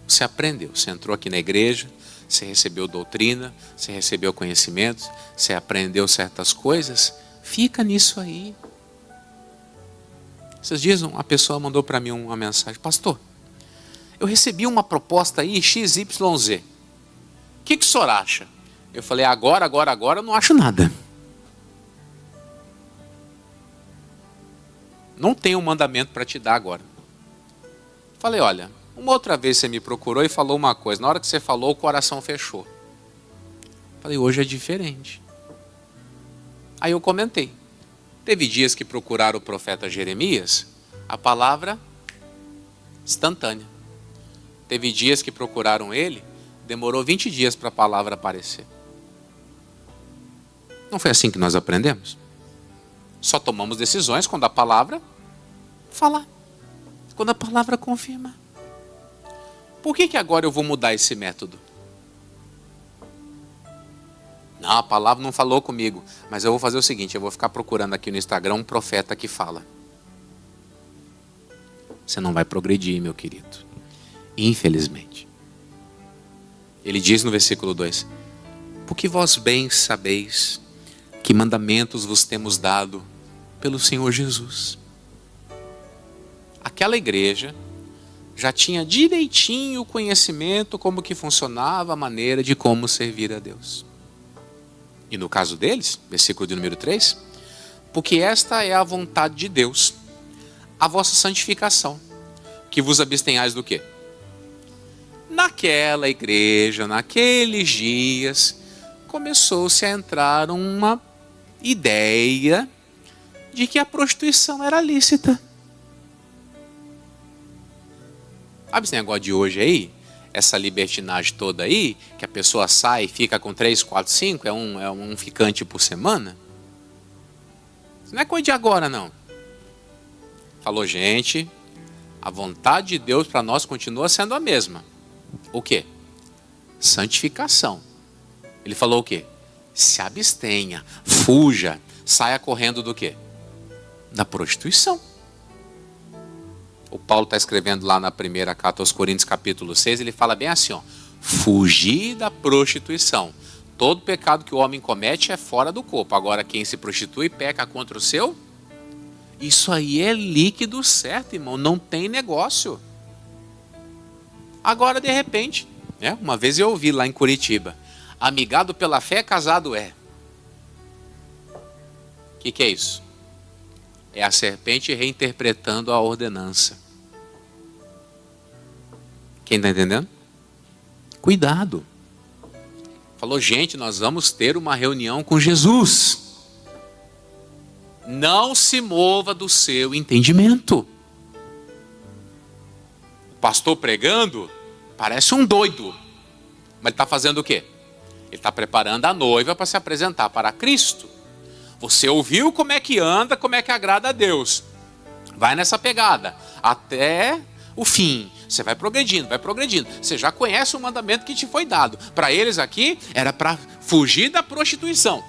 Você aprendeu, você entrou aqui na igreja, você recebeu doutrina, você recebeu conhecimento, você aprendeu certas coisas, fica nisso aí. Esses dias uma pessoa mandou para mim uma mensagem, pastor, eu recebi uma proposta aí, XYZ. O que o senhor acha? Eu falei, agora eu não acho nada. Não tenho um mandamento para te dar agora. Falei, olha, uma outra vez você me procurou e falou uma coisa. Na hora que você falou, o coração fechou. Falei, hoje é diferente. Aí eu comentei. Teve dias que procuraram o profeta Jeremias, a palavra instantânea. Teve dias que procuraram ele, demorou 20 dias para a palavra aparecer. Não foi assim que nós aprendemos? Só tomamos decisões quando a palavra falar. Quando a palavra confirma. Por que agora eu vou mudar esse método? Não, a palavra não falou comigo. Mas eu vou fazer o seguinte, eu vou ficar procurando aqui no Instagram um profeta que fala. Você não vai progredir, meu querido. Infelizmente. Ele diz no versículo 2. Porque vós bem sabeis que mandamentos vos temos dado pelo Senhor Jesus. Aquela igreja já tinha direitinho o conhecimento como que funcionava a maneira de como servir a Deus. E no caso deles, versículo de número 3, porque esta é a vontade de Deus, a vossa santificação, que vos abstenhais do quê? Naquela igreja, naqueles dias, começou-se a entrar uma ideia de que a prostituição era lícita. Sabe esse negócio de hoje aí? Essa libertinagem toda aí, que a pessoa sai e fica com 3, 4, 5, é um ficante por semana? Isso não é coisa de agora, não. Falou, gente, a vontade de Deus para nós continua sendo a mesma. O quê? Santificação. Ele falou o quê? Se abstenha, fuja, saia correndo do quê? Da prostituição. O Paulo está escrevendo lá na primeira carta aos Coríntios, capítulo 6, ele fala bem assim, ó, fugir da prostituição. Todo pecado que o homem comete é fora do corpo. Agora, quem se prostitui peca contra o seu. Isso aí é líquido certo, irmão. Não tem negócio. Agora, de repente, né, uma vez eu ouvi lá em Curitiba, amigado pela fé, casado é. O que é isso? É a serpente reinterpretando a ordenança. Quem está entendendo? Cuidado. Falou, gente, nós vamos ter uma reunião com Jesus. Não se mova do seu entendimento. O pastor pregando parece um doido. Mas ele está fazendo o quê? Ele está preparando a noiva para se apresentar para Cristo. Você ouviu como é que anda, como é que agrada a Deus. Vai nessa pegada até o fim. Você vai progredindo, vai progredindo. Você já conhece o mandamento que te foi dado. Para eles aqui, era para fugir da prostituição.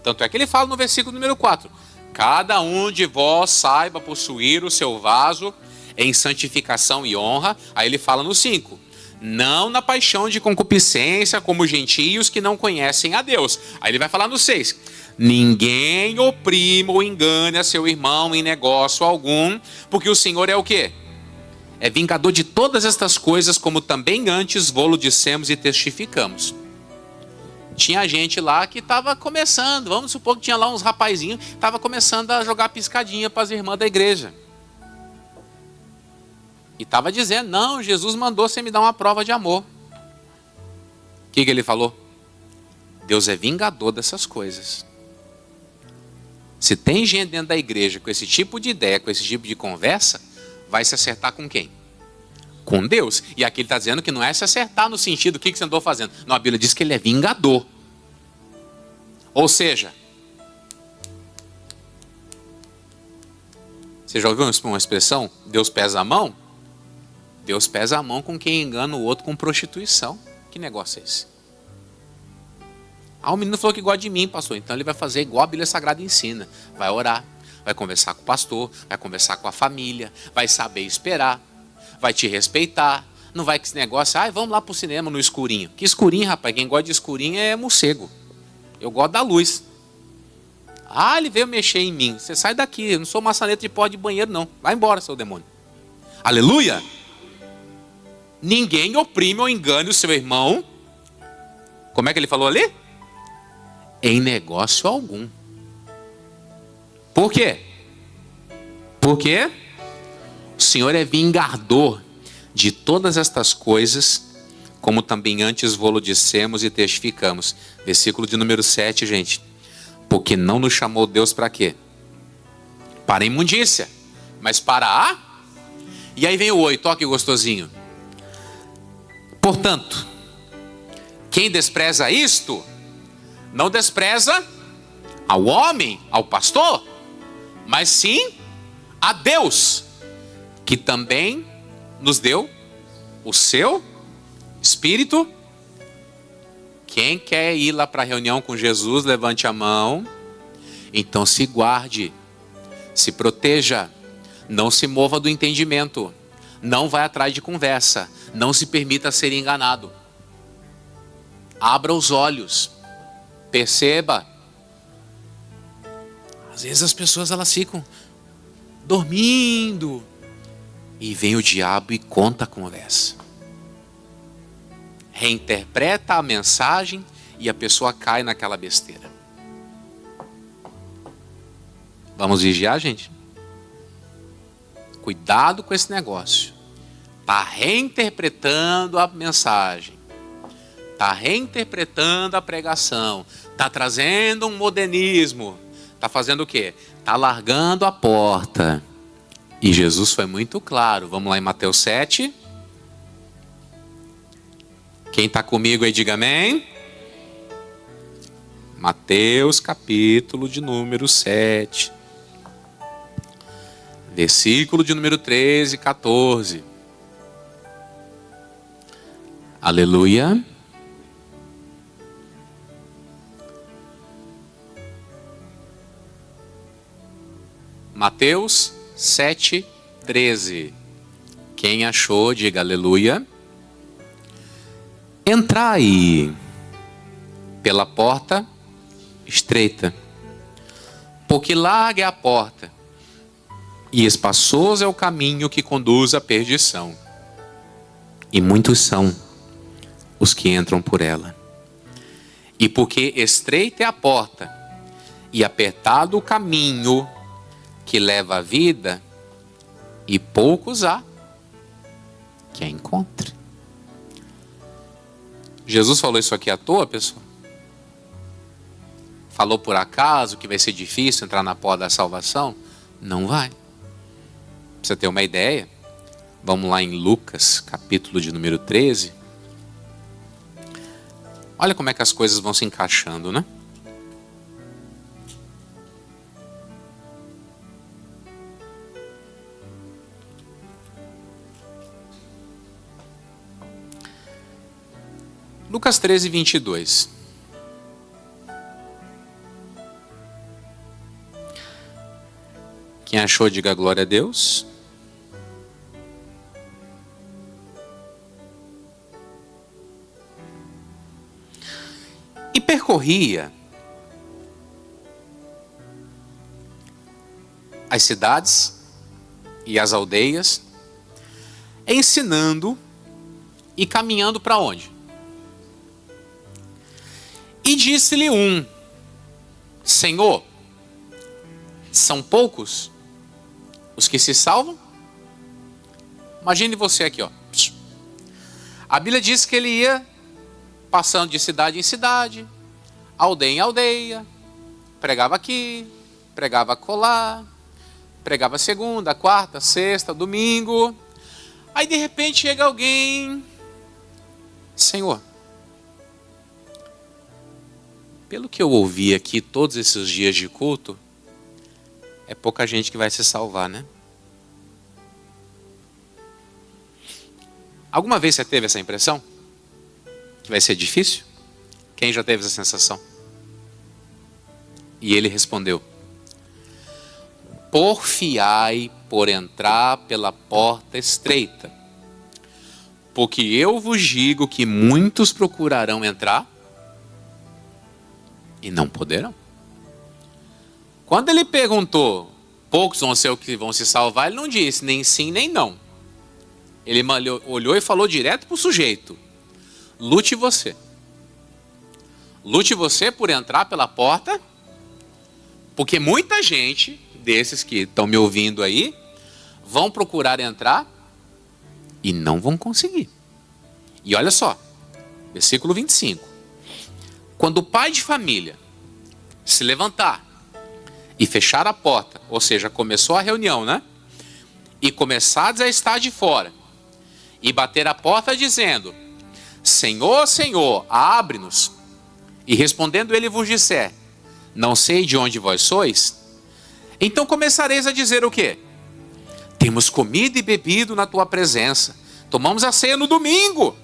Tanto é que ele fala no versículo número 4. Cada um de vós saiba possuir o seu vaso em santificação e honra. Aí ele fala no 5. Não na paixão de concupiscência, como gentios que não conhecem a Deus. Aí ele vai falar no 6. Ninguém oprima ou engane a seu irmão em negócio algum, porque o Senhor é o quê? É vingador de todas estas coisas, como também antes vô-lo dissemos e testificamos. Tinha gente lá que estava começando, vamos supor que tinha lá uns rapazinhos, estava começando a jogar piscadinha para as irmãs da igreja. E estava dizendo, não, Jesus mandou você me dar uma prova de amor. O que ele falou? Deus é vingador dessas coisas. Se tem gente dentro da igreja com esse tipo de ideia, com esse tipo de conversa, vai se acertar com quem? Com Deus. E aqui ele está dizendo que não é se acertar no sentido, o que você andou fazendo? Não, a Bíblia diz que ele é vingador. Ou seja, você já ouviu uma expressão? Deus pesa a mão? Deus pesa a mão com quem engana o outro com prostituição. Que negócio é esse? Ah, o menino falou que gosta de mim, pastor. Então ele vai fazer igual a Bíblia Sagrada ensina. Vai orar, vai conversar com o pastor, vai conversar com a família, vai saber esperar, vai te respeitar. Não vai com esse negócio, vamos lá pro cinema no escurinho. Que escurinho, rapaz? Quem gosta de escurinho é morcego. Eu gosto da luz. Ele veio mexer em mim. Você sai daqui, eu não sou maçaneta de pó de banheiro, não. Vai embora, seu demônio. Aleluia! Ninguém oprime ou engane o seu irmão. Como é que ele falou ali? Em negócio algum. Por quê? Porque o Senhor é vingador de todas estas coisas, como também antes vô-lo dissemos e testificamos. Versículo de número 7, gente. Porque não nos chamou Deus para quê? Para a imundícia, mas para a... E aí vem o 8, olha que gostosinho. Portanto, quem despreza isto, não despreza ao homem, ao pastor, mas sim a Deus, que também nos deu o seu Espírito. Quem quer ir lá para a reunião com Jesus, levante a mão. Então se guarde, se proteja, não se mova do entendimento, não vai atrás de conversa, não se permita ser enganado. Abra os olhos, perceba. Às vezes as pessoas elas ficam dormindo e vem o diabo e conta a conversa. Reinterpreta a mensagem e a pessoa cai naquela besteira. Vamos vigiar, gente? Cuidado com esse negócio. Está reinterpretando a mensagem. Está reinterpretando a pregação. Está trazendo um modernismo. Está fazendo o quê? Está largando a porta. E Jesus foi muito claro. Vamos lá em Mateus 7. Quem está comigo aí, diga amém. Mateus capítulo de número 7. Versículo de número 13 e 14. Aleluia. Mateus 7, 13. Quem achou, diga aleluia. Entrai pela porta estreita, porque larga é a porta, e espaçoso é o caminho que conduz à perdição, e muitos são os que entram por ela. E porque estreita é a porta, e apertado o caminho que leva à vida, e poucos há que a encontre. Jesus falou isso aqui à toa, pessoal? Falou por acaso que vai ser difícil entrar na porta da salvação? Não vai. Pra você ter uma ideia, vamos lá em Lucas, capítulo de número 13. Olha como é que as coisas vão se encaixando, né? Lucas 13, 22. Quem achou, diga glória a Deus. E percorria as cidades e as aldeias, ensinando e caminhando para onde? E disse-lhe um: Senhor, são poucos os que se salvam? Imagine você aqui, ó. A Bíblia diz que ele ia passando de cidade em cidade, aldeia em aldeia, pregava aqui, pregava acolá, pregava segunda, quarta, sexta, domingo. Aí de repente chega alguém: Senhor, pelo que eu ouvi aqui todos esses dias de culto, é pouca gente que vai se salvar, né? Alguma vez você teve essa impressão? Que vai ser difícil? Quem já teve essa sensação? E ele respondeu: porfiai por entrar pela porta estreita, porque eu vos digo que muitos procurarão entrar e não poderão. Quando ele perguntou, poucos vão ser os que vão se salvar, ele não disse nem sim nem não. Ele olhou e falou direto para o sujeito: lute você. Lute você por entrar pela porta, porque muita gente desses que estão me ouvindo aí vão procurar entrar e não vão conseguir. E olha só, versículo 25. Quando o pai de família se levantar e fechar a porta, ou seja, começou a reunião, né? E começares a estar de fora, e bater a porta dizendo: Senhor, Senhor, abre-nos. E respondendo ele vos disser: não sei de onde vós sois. Então começareis a dizer o quê? Temos comido e bebido na tua presença, tomamos a ceia no domingo,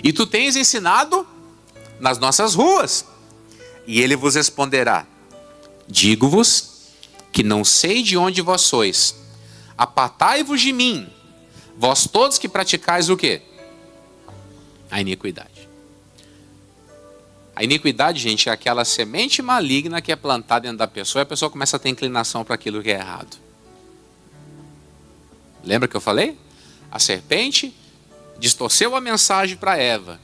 e tu tens ensinado nas nossas ruas. E ele vos responderá: digo-vos que não sei de onde vós sois. Apartai-vos de mim, vós todos que praticais o quê? A iniquidade. A iniquidade, gente, é aquela semente maligna que é plantada dentro da pessoa e a pessoa começa a ter inclinação para aquilo que é errado. Lembra que eu falei? A serpente distorceu a mensagem para Eva.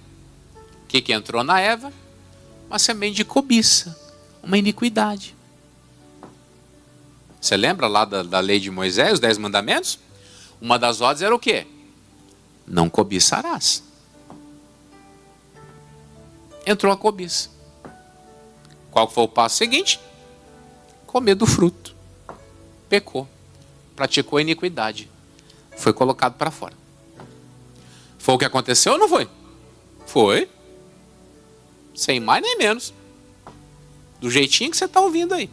O que entrou na Eva? Uma semente de cobiça, uma iniquidade. Você lembra lá da lei de Moisés, os 10 mandamentos? Uma das ordens era o quê? Não cobiçarás. Entrou a cobiça. Qual foi o passo seguinte? Comer do fruto. Pecou. Praticou a iniquidade. Foi colocado para fora. Foi o que aconteceu ou não foi? Foi. Sem mais nem menos. Do jeitinho que você está ouvindo aí.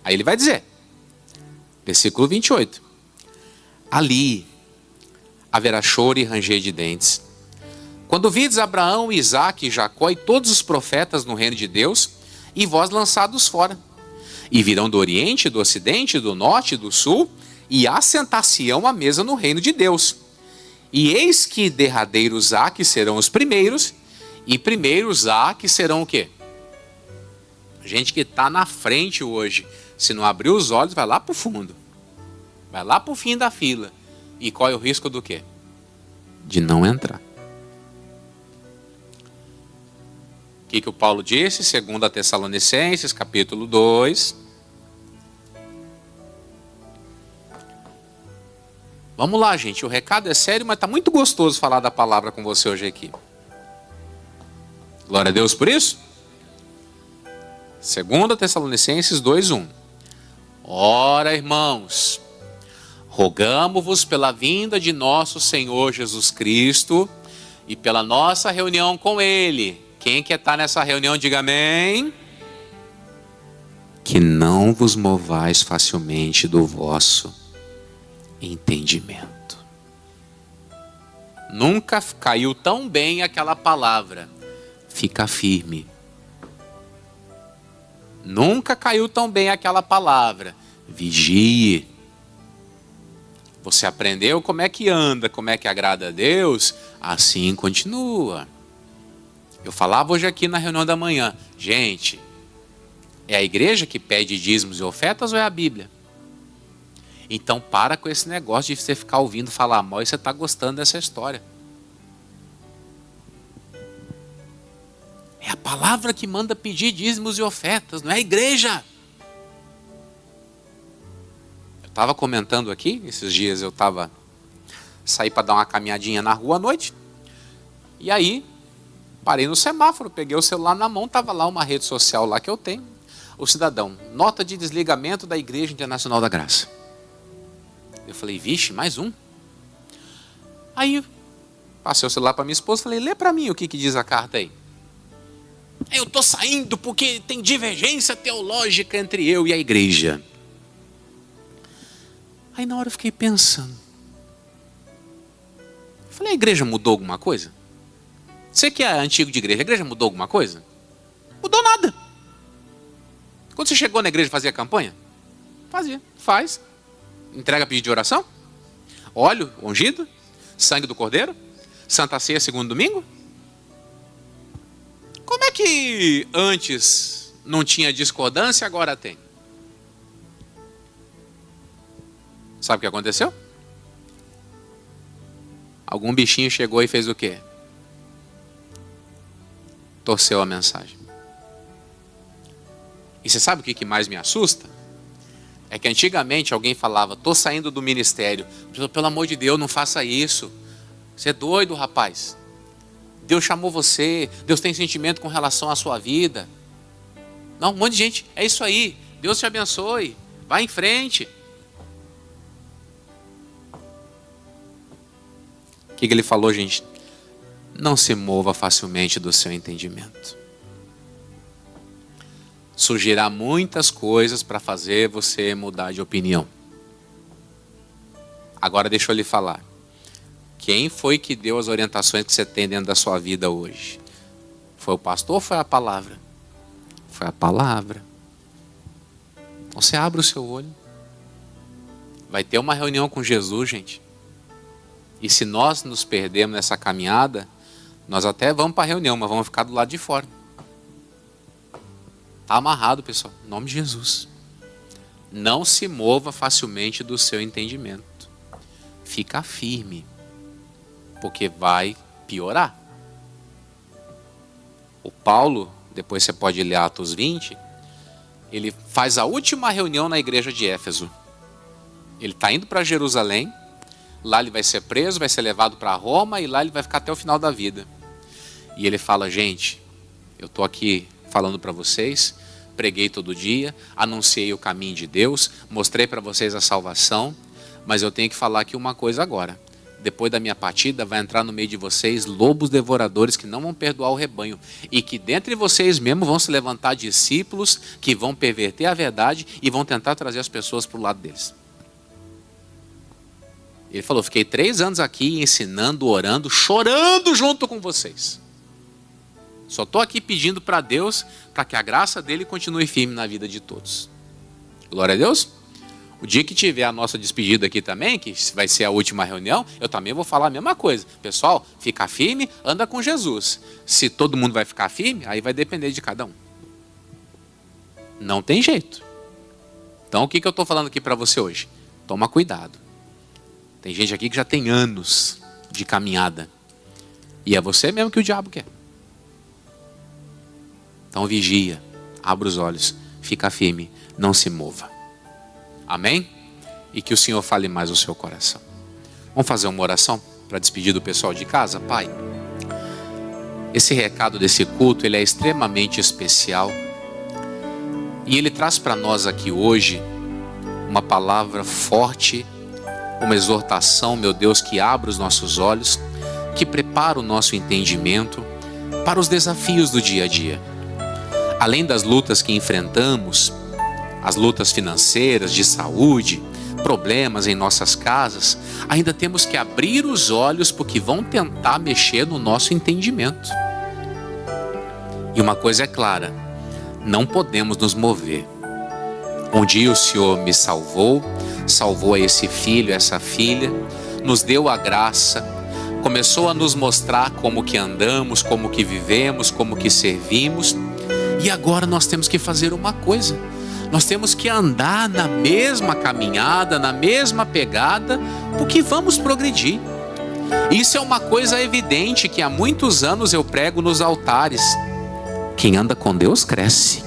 Aí ele vai dizer, versículo 28. Ali haverá choro e ranger de dentes, quando vides Abraão, Isaque, Jacó e todos os profetas no reino de Deus, e vós lançados fora. E virão do oriente, do ocidente, do norte e do sul, e assentar-se-ão à mesa no reino de Deus. E eis que derradeiros há que serão os primeiros, e primeiros há que serão o quê? Gente que está na frente hoje, se não abrir os olhos, vai lá para o fundo. Vai lá para o fim da fila. E qual é o risco do quê? De não entrar. O que o Paulo disse? 2 Tessalonicenses, capítulo 2. Vamos lá, gente. O recado é sério, mas está muito gostoso falar da palavra com você hoje aqui. Glória a Deus por isso. 2 Tessalonicenses 2:1. Ora, irmãos, rogamo-vos pela vinda de nosso Senhor Jesus Cristo e pela nossa reunião com Ele. Quem quer estar nessa reunião, diga amém. Que não vos movais facilmente do vosso entendimento. Nunca caiu tão bem aquela palavra. Fica firme. Nunca caiu tão bem aquela palavra. Vigie. Você aprendeu como é que anda, como é que agrada a Deus? Assim continua. Eu falava hoje aqui na reunião da manhã. Gente, é a igreja que pede dízimos e ofertas ou é a Bíblia? Então para com esse negócio de você ficar ouvindo falar mal e você está gostando dessa história. É a palavra que manda pedir dízimos e ofertas, não é a igreja. Eu estava comentando aqui, esses dias eu saí para dar uma caminhadinha na rua à noite. E aí, parei no semáforo, peguei o celular na mão, estava lá uma rede social lá que eu tenho. O cidadão, nota de desligamento da Igreja Internacional da Graça. Eu falei, vixe, mais um? Aí, passei o celular para minha esposa, falei, lê para mim o que diz a carta aí. Eu estou saindo porque tem divergência teológica entre eu e a igreja. Aí na hora eu fiquei pensando. Falei, a igreja mudou alguma coisa? Você que é antigo de igreja, a igreja mudou alguma coisa? Mudou nada. Quando você chegou na igreja fazia campanha? Fazia, faz. Entrega pedido de oração? Óleo ungido? Sangue do cordeiro? Santa Ceia segundo domingo? Como é que antes não tinha discordância, agora tem? Sabe o que aconteceu? Algum bichinho chegou e fez o quê? Torceu a mensagem. E você sabe o que mais me assusta? É que antigamente alguém falava, estou saindo do ministério. Pelo amor de Deus, não faça isso. Você é doido, rapaz. Deus chamou você, Deus tem sentimento com relação à sua vida. Não, um monte de gente, é isso aí. Deus te abençoe, vai em frente. O que ele falou, gente? Não se mova facilmente do seu entendimento. Surgirá muitas coisas para fazer você mudar de opinião. Agora deixa eu lhe falar. Quem foi que deu as orientações que você tem dentro da sua vida hoje? Foi o pastor ou foi a palavra? Foi a palavra. Então você abre o seu olho. Vai ter uma reunião com Jesus, gente. E se nós nos perdermos nessa caminhada, nós até vamos para a reunião, mas vamos ficar do lado de fora. Está amarrado, pessoal. Em nome de Jesus. Não se mova facilmente do seu entendimento. Fica firme. Porque vai piorar. O Paulo, depois você pode ler Atos 20, ele faz a última reunião na igreja de Éfeso. Ele está indo para Jerusalém, lá ele vai ser preso, vai ser levado para Roma e lá ele vai ficar até o final da vida. E ele fala, gente, eu estou aqui falando para vocês, preguei todo dia, anunciei o caminho de Deus, mostrei para vocês a salvação, mas eu tenho que falar aqui uma coisa agora. Depois da minha partida, vai entrar no meio de vocês lobos devoradores que não vão perdoar o rebanho. E que dentre vocês mesmos vão se levantar discípulos que vão perverter a verdade e vão tentar trazer as pessoas para o lado deles. Ele falou, fiquei 3 anos aqui ensinando, orando, chorando junto com vocês. Só estou aqui pedindo para Deus, para que a graça dele continue firme na vida de todos. Glória a Deus. O dia que tiver a nossa despedida aqui também, que vai ser a última reunião, eu também vou falar a mesma coisa. Pessoal, fica firme, anda com Jesus. Se todo mundo vai ficar firme, aí vai depender de cada um. Não tem jeito. Então o que eu estou falando aqui para você hoje? Toma cuidado. Tem gente aqui que já tem anos de caminhada. E é você mesmo que o diabo quer. Então vigia, abra os olhos, fica firme, não se mova. Amém? E que o Senhor fale mais no seu coração. Vamos fazer uma oração para despedir do pessoal de casa? Pai, esse recado desse culto, ele é extremamente especial. E ele traz para nós aqui hoje uma palavra forte, uma exortação, meu Deus, que abre os nossos olhos, que prepara o nosso entendimento para os desafios do dia a dia. Além das lutas que enfrentamos, as lutas financeiras, de saúde, problemas em nossas casas, ainda temos que abrir os olhos porque vão tentar mexer no nosso entendimento. E uma coisa é clara, não podemos nos mover. Um dia o Senhor me salvou a esse filho, essa filha, nos deu a graça, começou a nos mostrar como que andamos, como que vivemos, como que servimos. E agora nós temos que fazer uma coisa. Nós temos que andar na mesma caminhada, na mesma pegada, porque vamos progredir. Isso é uma coisa evidente que há muitos anos eu prego nos altares. Quem anda com Deus cresce.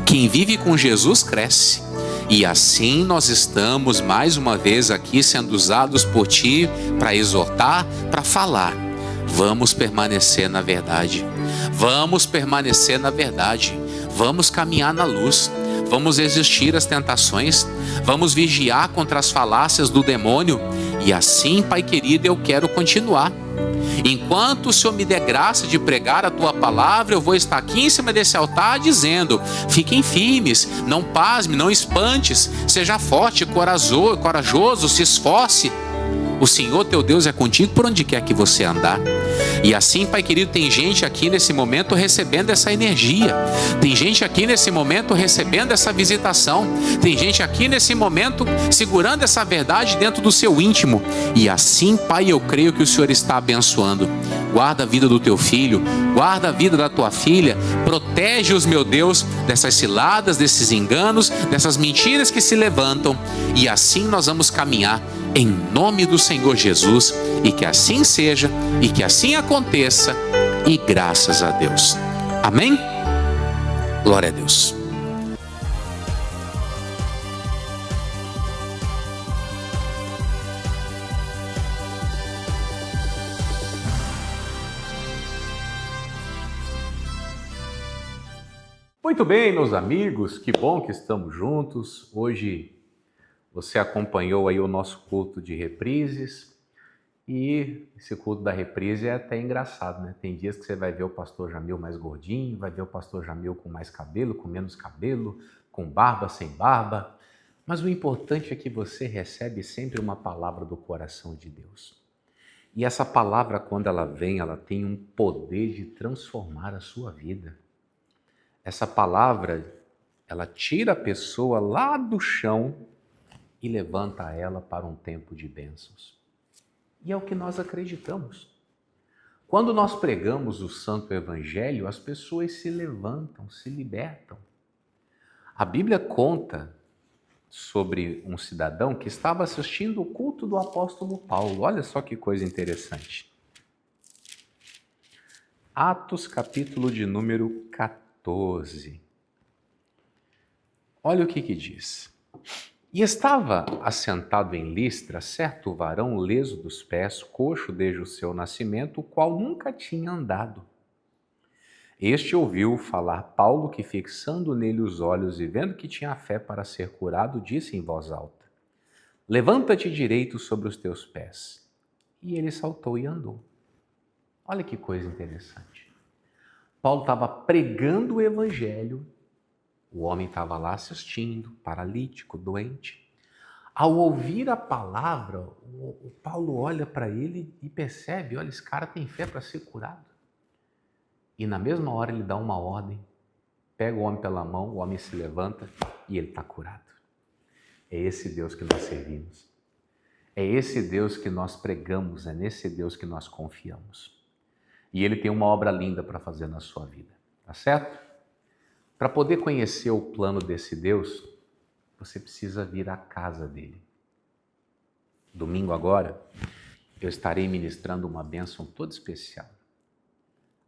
Quem vive com Jesus cresce. E assim nós estamos mais uma vez aqui sendo usados por Ti para exortar, para falar. Vamos permanecer na verdade. Vamos permanecer na verdade. Vamos caminhar na luz. Vamos resistir às tentações. Vamos vigiar contra as falácias do demônio. E assim, Pai querido, eu quero continuar. Enquanto o Senhor me der graça de pregar a Tua palavra, eu vou estar aqui em cima desse altar dizendo: fiquem firmes, não pasme, não espantes, seja forte, corajoso, se esforce. O Senhor teu Deus é contigo por onde quer que você andar. E assim, Pai querido, tem gente aqui nesse momento recebendo essa energia. Tem gente aqui nesse momento recebendo essa visitação. Tem gente aqui nesse momento segurando essa verdade dentro do seu íntimo. E assim, Pai, eu creio que o Senhor está abençoando. Guarda a vida do teu filho, guarda a vida da tua filha. Protege-os, meu Deus, dessas ciladas, desses enganos, dessas mentiras que se levantam. E assim nós vamos caminhar em nome do Senhor Jesus, e que assim seja, e que assim aconteça, e graças a Deus. Amém? Glória a Deus. Muito bem, meus amigos, que bom que estamos juntos. Hoje você acompanhou aí o nosso culto de reprises, e esse culto da reprise é até engraçado, né? Tem dias que você vai ver o pastor Jamil mais gordinho, vai ver o pastor Jamil com mais cabelo, com menos cabelo, com barba, sem barba, mas o importante é que você recebe sempre uma palavra do coração de Deus. E essa palavra, quando ela vem, ela tem um poder de transformar a sua vida. Essa palavra, ela tira a pessoa lá do chão e levanta ela para um tempo de bênçãos. E é o que nós acreditamos. Quando nós pregamos o Santo Evangelho, as pessoas se levantam, se libertam. A Bíblia conta sobre um cidadão que estava assistindo o culto do apóstolo Paulo. Olha só que coisa interessante. Atos, capítulo de número 14. Olha o que diz. E estava assentado em Listra certo varão leso dos pés, coxo desde o seu nascimento, o qual nunca tinha andado. Este ouviu falar Paulo, que fixando nele os olhos e vendo que tinha fé para ser curado, disse em voz alta: levanta-te direito sobre os teus pés. E ele saltou e andou. Olha que coisa interessante. Paulo estava pregando o evangelho. O homem estava lá assistindo, paralítico, doente. Ao ouvir a palavra, o Paulo olha para ele e percebe, olha, esse cara tem fé para ser curado. E na mesma hora ele dá uma ordem, pega o homem pela mão, o homem se levanta e ele está curado. É esse Deus que nós servimos. É esse Deus que nós pregamos, é nesse Deus que nós confiamos. E ele tem uma obra linda para fazer na sua vida, tá certo? Para poder conhecer o plano desse Deus, você precisa vir à casa dele. Domingo agora, eu estarei ministrando uma bênção toda especial.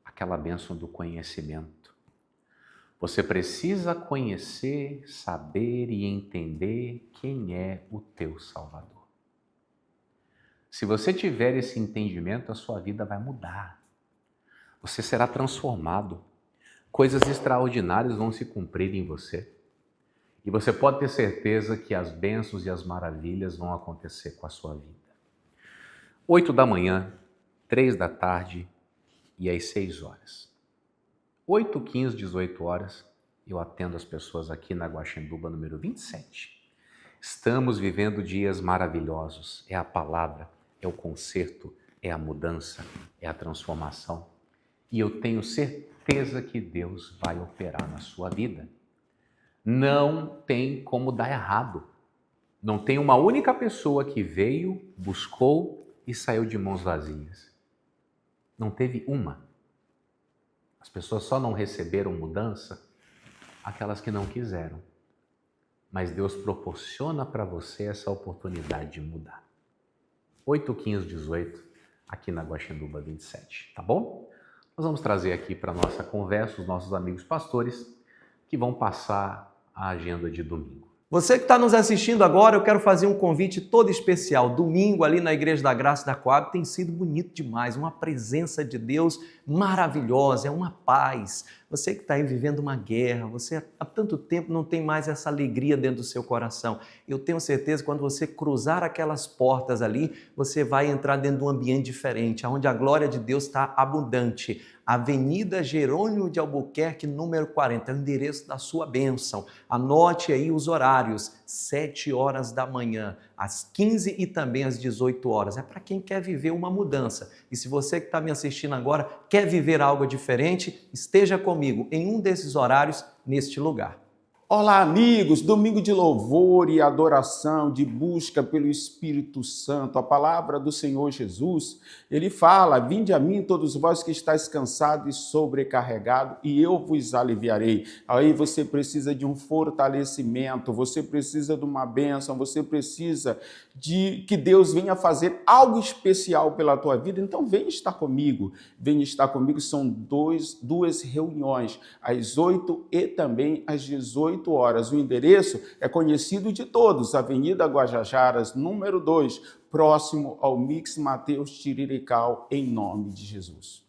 Aquela bênção do conhecimento. Você precisa conhecer, saber e entender quem é o teu Salvador. Se você tiver esse entendimento, a sua vida vai mudar. Você será transformado. Coisas extraordinárias vão se cumprir em você. E você pode ter certeza que as bênçãos e as maravilhas vão acontecer com a sua vida. 8 da manhã, 3 da tarde e às 6 horas. 8, 15, 18 horas, eu atendo as pessoas aqui na Guaxinduba número 27. Estamos vivendo dias maravilhosos. É a palavra, é o conserto, é a mudança, é a transformação. E eu tenho certeza que Deus vai operar na sua vida. Não tem como dar errado. Não tem uma única pessoa que veio, buscou e saiu de mãos vazias. Não teve uma. As pessoas só não receberam mudança, aquelas que não quiseram. Mas Deus proporciona para você essa oportunidade de mudar. 8, 15, 18, aqui na Guaxinduba 27, tá bom? Nós vamos trazer aqui para a nossa conversa os nossos amigos pastores que vão passar a agenda de domingo. Você que está nos assistindo agora, eu quero fazer um convite todo especial. Domingo ali na Igreja da Graça da Coab tem sido bonito demais, uma presença de Deus maravilhosa, é uma paz. Você que está aí vivendo uma guerra, você há tanto tempo não tem mais essa alegria dentro do seu coração. Eu tenho certeza que quando você cruzar aquelas portas ali, você vai entrar dentro de um ambiente diferente, onde a glória de Deus está abundante. Avenida Jerônimo de Albuquerque, número 40, é o endereço da sua bênção. Anote aí os horários, 7 horas da manhã, às 15 e também às 18 horas. É para quem quer viver uma mudança. E se você que está me assistindo agora quer viver algo diferente, esteja comigo em um desses horários neste lugar. Olá, amigos! Domingo de louvor e adoração, de busca pelo Espírito Santo. A palavra do Senhor Jesus, ele fala: vinde a mim todos vós que estáis cansados e sobrecarregados, e eu vos aliviarei. Aí você precisa de um fortalecimento, você precisa de uma bênção, você precisa de que Deus venha fazer algo especial pela tua vida. Então vem estar comigo, são duas reuniões, às 8 e também às 18 horas. O endereço é conhecido de todos, Avenida Guajajaras, número 2, próximo ao Mix Mateus Tirirical, em nome de Jesus.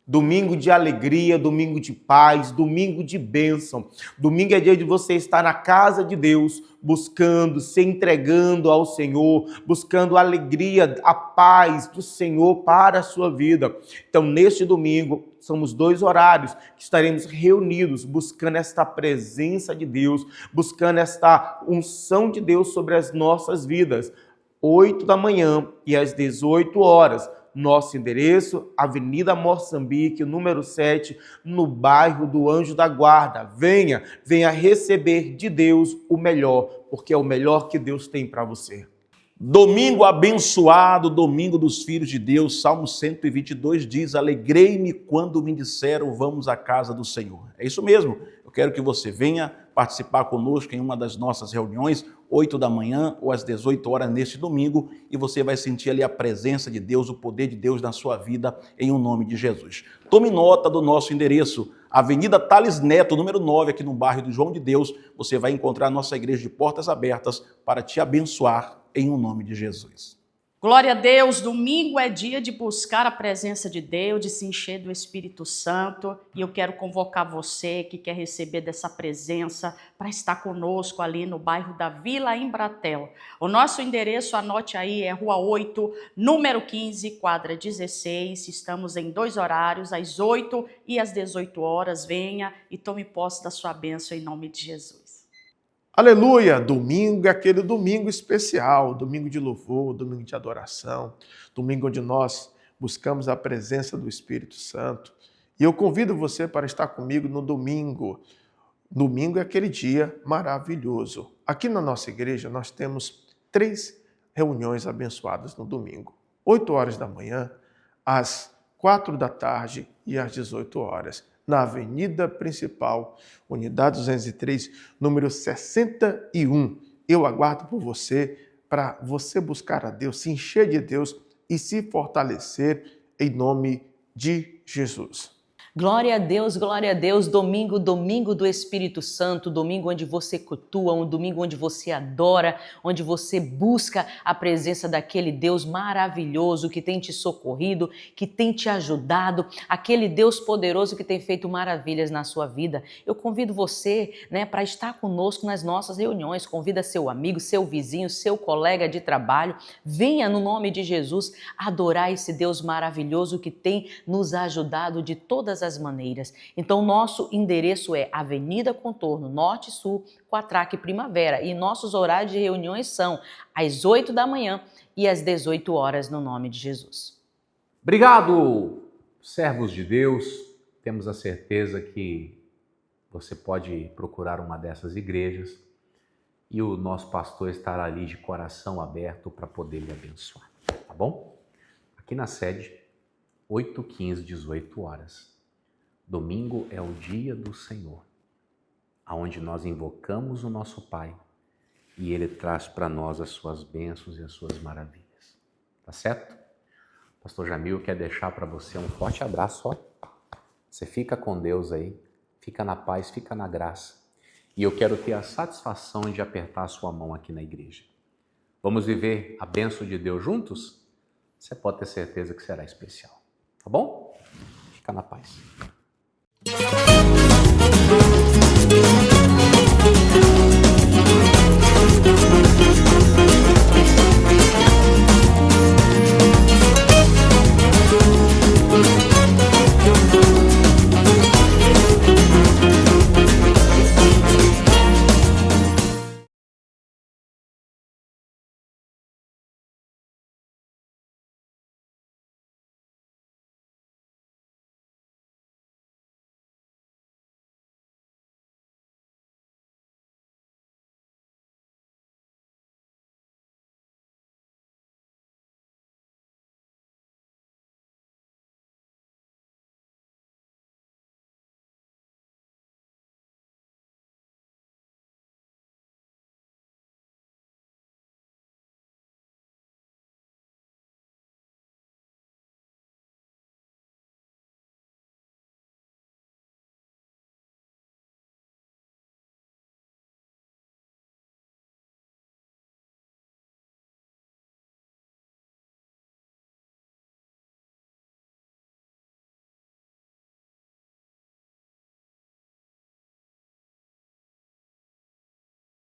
Domingo de alegria, domingo de paz, domingo de bênção. Domingo é dia de você estar na casa de Deus, buscando, se entregando ao Senhor, buscando a alegria, a paz do Senhor para a sua vida. Então, neste domingo, somos 2 horários que estaremos reunidos, buscando esta presença de Deus, buscando esta unção de Deus sobre as nossas vidas. 8 da manhã e às 18 horas. Nosso endereço, Avenida Moçambique, número 7, no bairro do Anjo da Guarda. Venha receber de Deus o melhor, porque é o melhor que Deus tem para você. Domingo abençoado, domingo dos filhos de Deus. Salmo 122 diz: alegrei-me quando me disseram, vamos à casa do Senhor. É isso mesmo. Eu quero que você venha participar conosco em uma das nossas reuniões, 8 da manhã ou às 18 horas neste domingo, e você vai sentir ali a presença de Deus, o poder de Deus na sua vida, em o nome de Jesus. Tome nota do nosso endereço, Avenida Thales Neto, número 9, aqui no bairro do João de Deus. Você vai encontrar a nossa igreja de portas abertas para te abençoar em o nome de Jesus. Glória a Deus, domingo é dia de buscar a presença de Deus, de se encher do Espírito Santo, e eu quero convocar você que quer receber dessa presença para estar conosco ali no bairro da Vila Embratel. O nosso endereço, anote aí, é Rua 8, número 15, quadra 16. Estamos em 2 horários, às 8 e às 18 horas. Venha e tome posse da sua bênção em nome de Jesus. Aleluia! Domingo é aquele domingo especial, domingo de louvor, domingo de adoração, domingo onde nós buscamos a presença do Espírito Santo. E eu convido você para estar comigo no domingo. Domingo é aquele dia maravilhoso. Aqui na nossa igreja nós temos 3 reuniões abençoadas no domingo. 8 horas da manhã, às 4 da tarde e às 18 horas. Na Avenida Principal, Unidade 203, número 61. Eu aguardo por você, para você buscar a Deus, se encher de Deus e se fortalecer em nome de Jesus. Glória a Deus, domingo do Espírito Santo, domingo onde você cultua, um domingo onde você adora, onde você busca a presença daquele Deus maravilhoso que tem te socorrido, que tem te ajudado, aquele Deus poderoso que tem feito maravilhas na sua vida. Eu convido você, para estar conosco nas nossas reuniões, convida seu amigo, seu vizinho, seu colega de trabalho, venha no nome de Jesus adorar esse Deus maravilhoso que tem nos ajudado de todas as maneiras. Então, nosso endereço é Avenida Contorno, Norte e Sul, Quatraque Primavera, e nossos horários de reuniões são às 8 da manhã e às 18 horas, no nome de Jesus. Obrigado, servos de Deus. Temos a certeza que você pode procurar uma dessas igrejas e o nosso pastor estará ali de coração aberto para poder lhe abençoar, tá bom? Aqui na sede, 8, 15, 18 horas. Domingo é o dia do Senhor, aonde nós invocamos o nosso Pai e Ele traz para nós as suas bênçãos e as suas maravilhas. Tá certo? Pastor Jamil quer deixar para você um forte abraço. Ó. Você fica com Deus aí, fica na paz, fica na graça. E eu quero ter a satisfação de apertar a sua mão aqui na igreja. Vamos viver a bênção de Deus juntos? Você pode ter certeza que será especial. Tá bom? Fica na paz.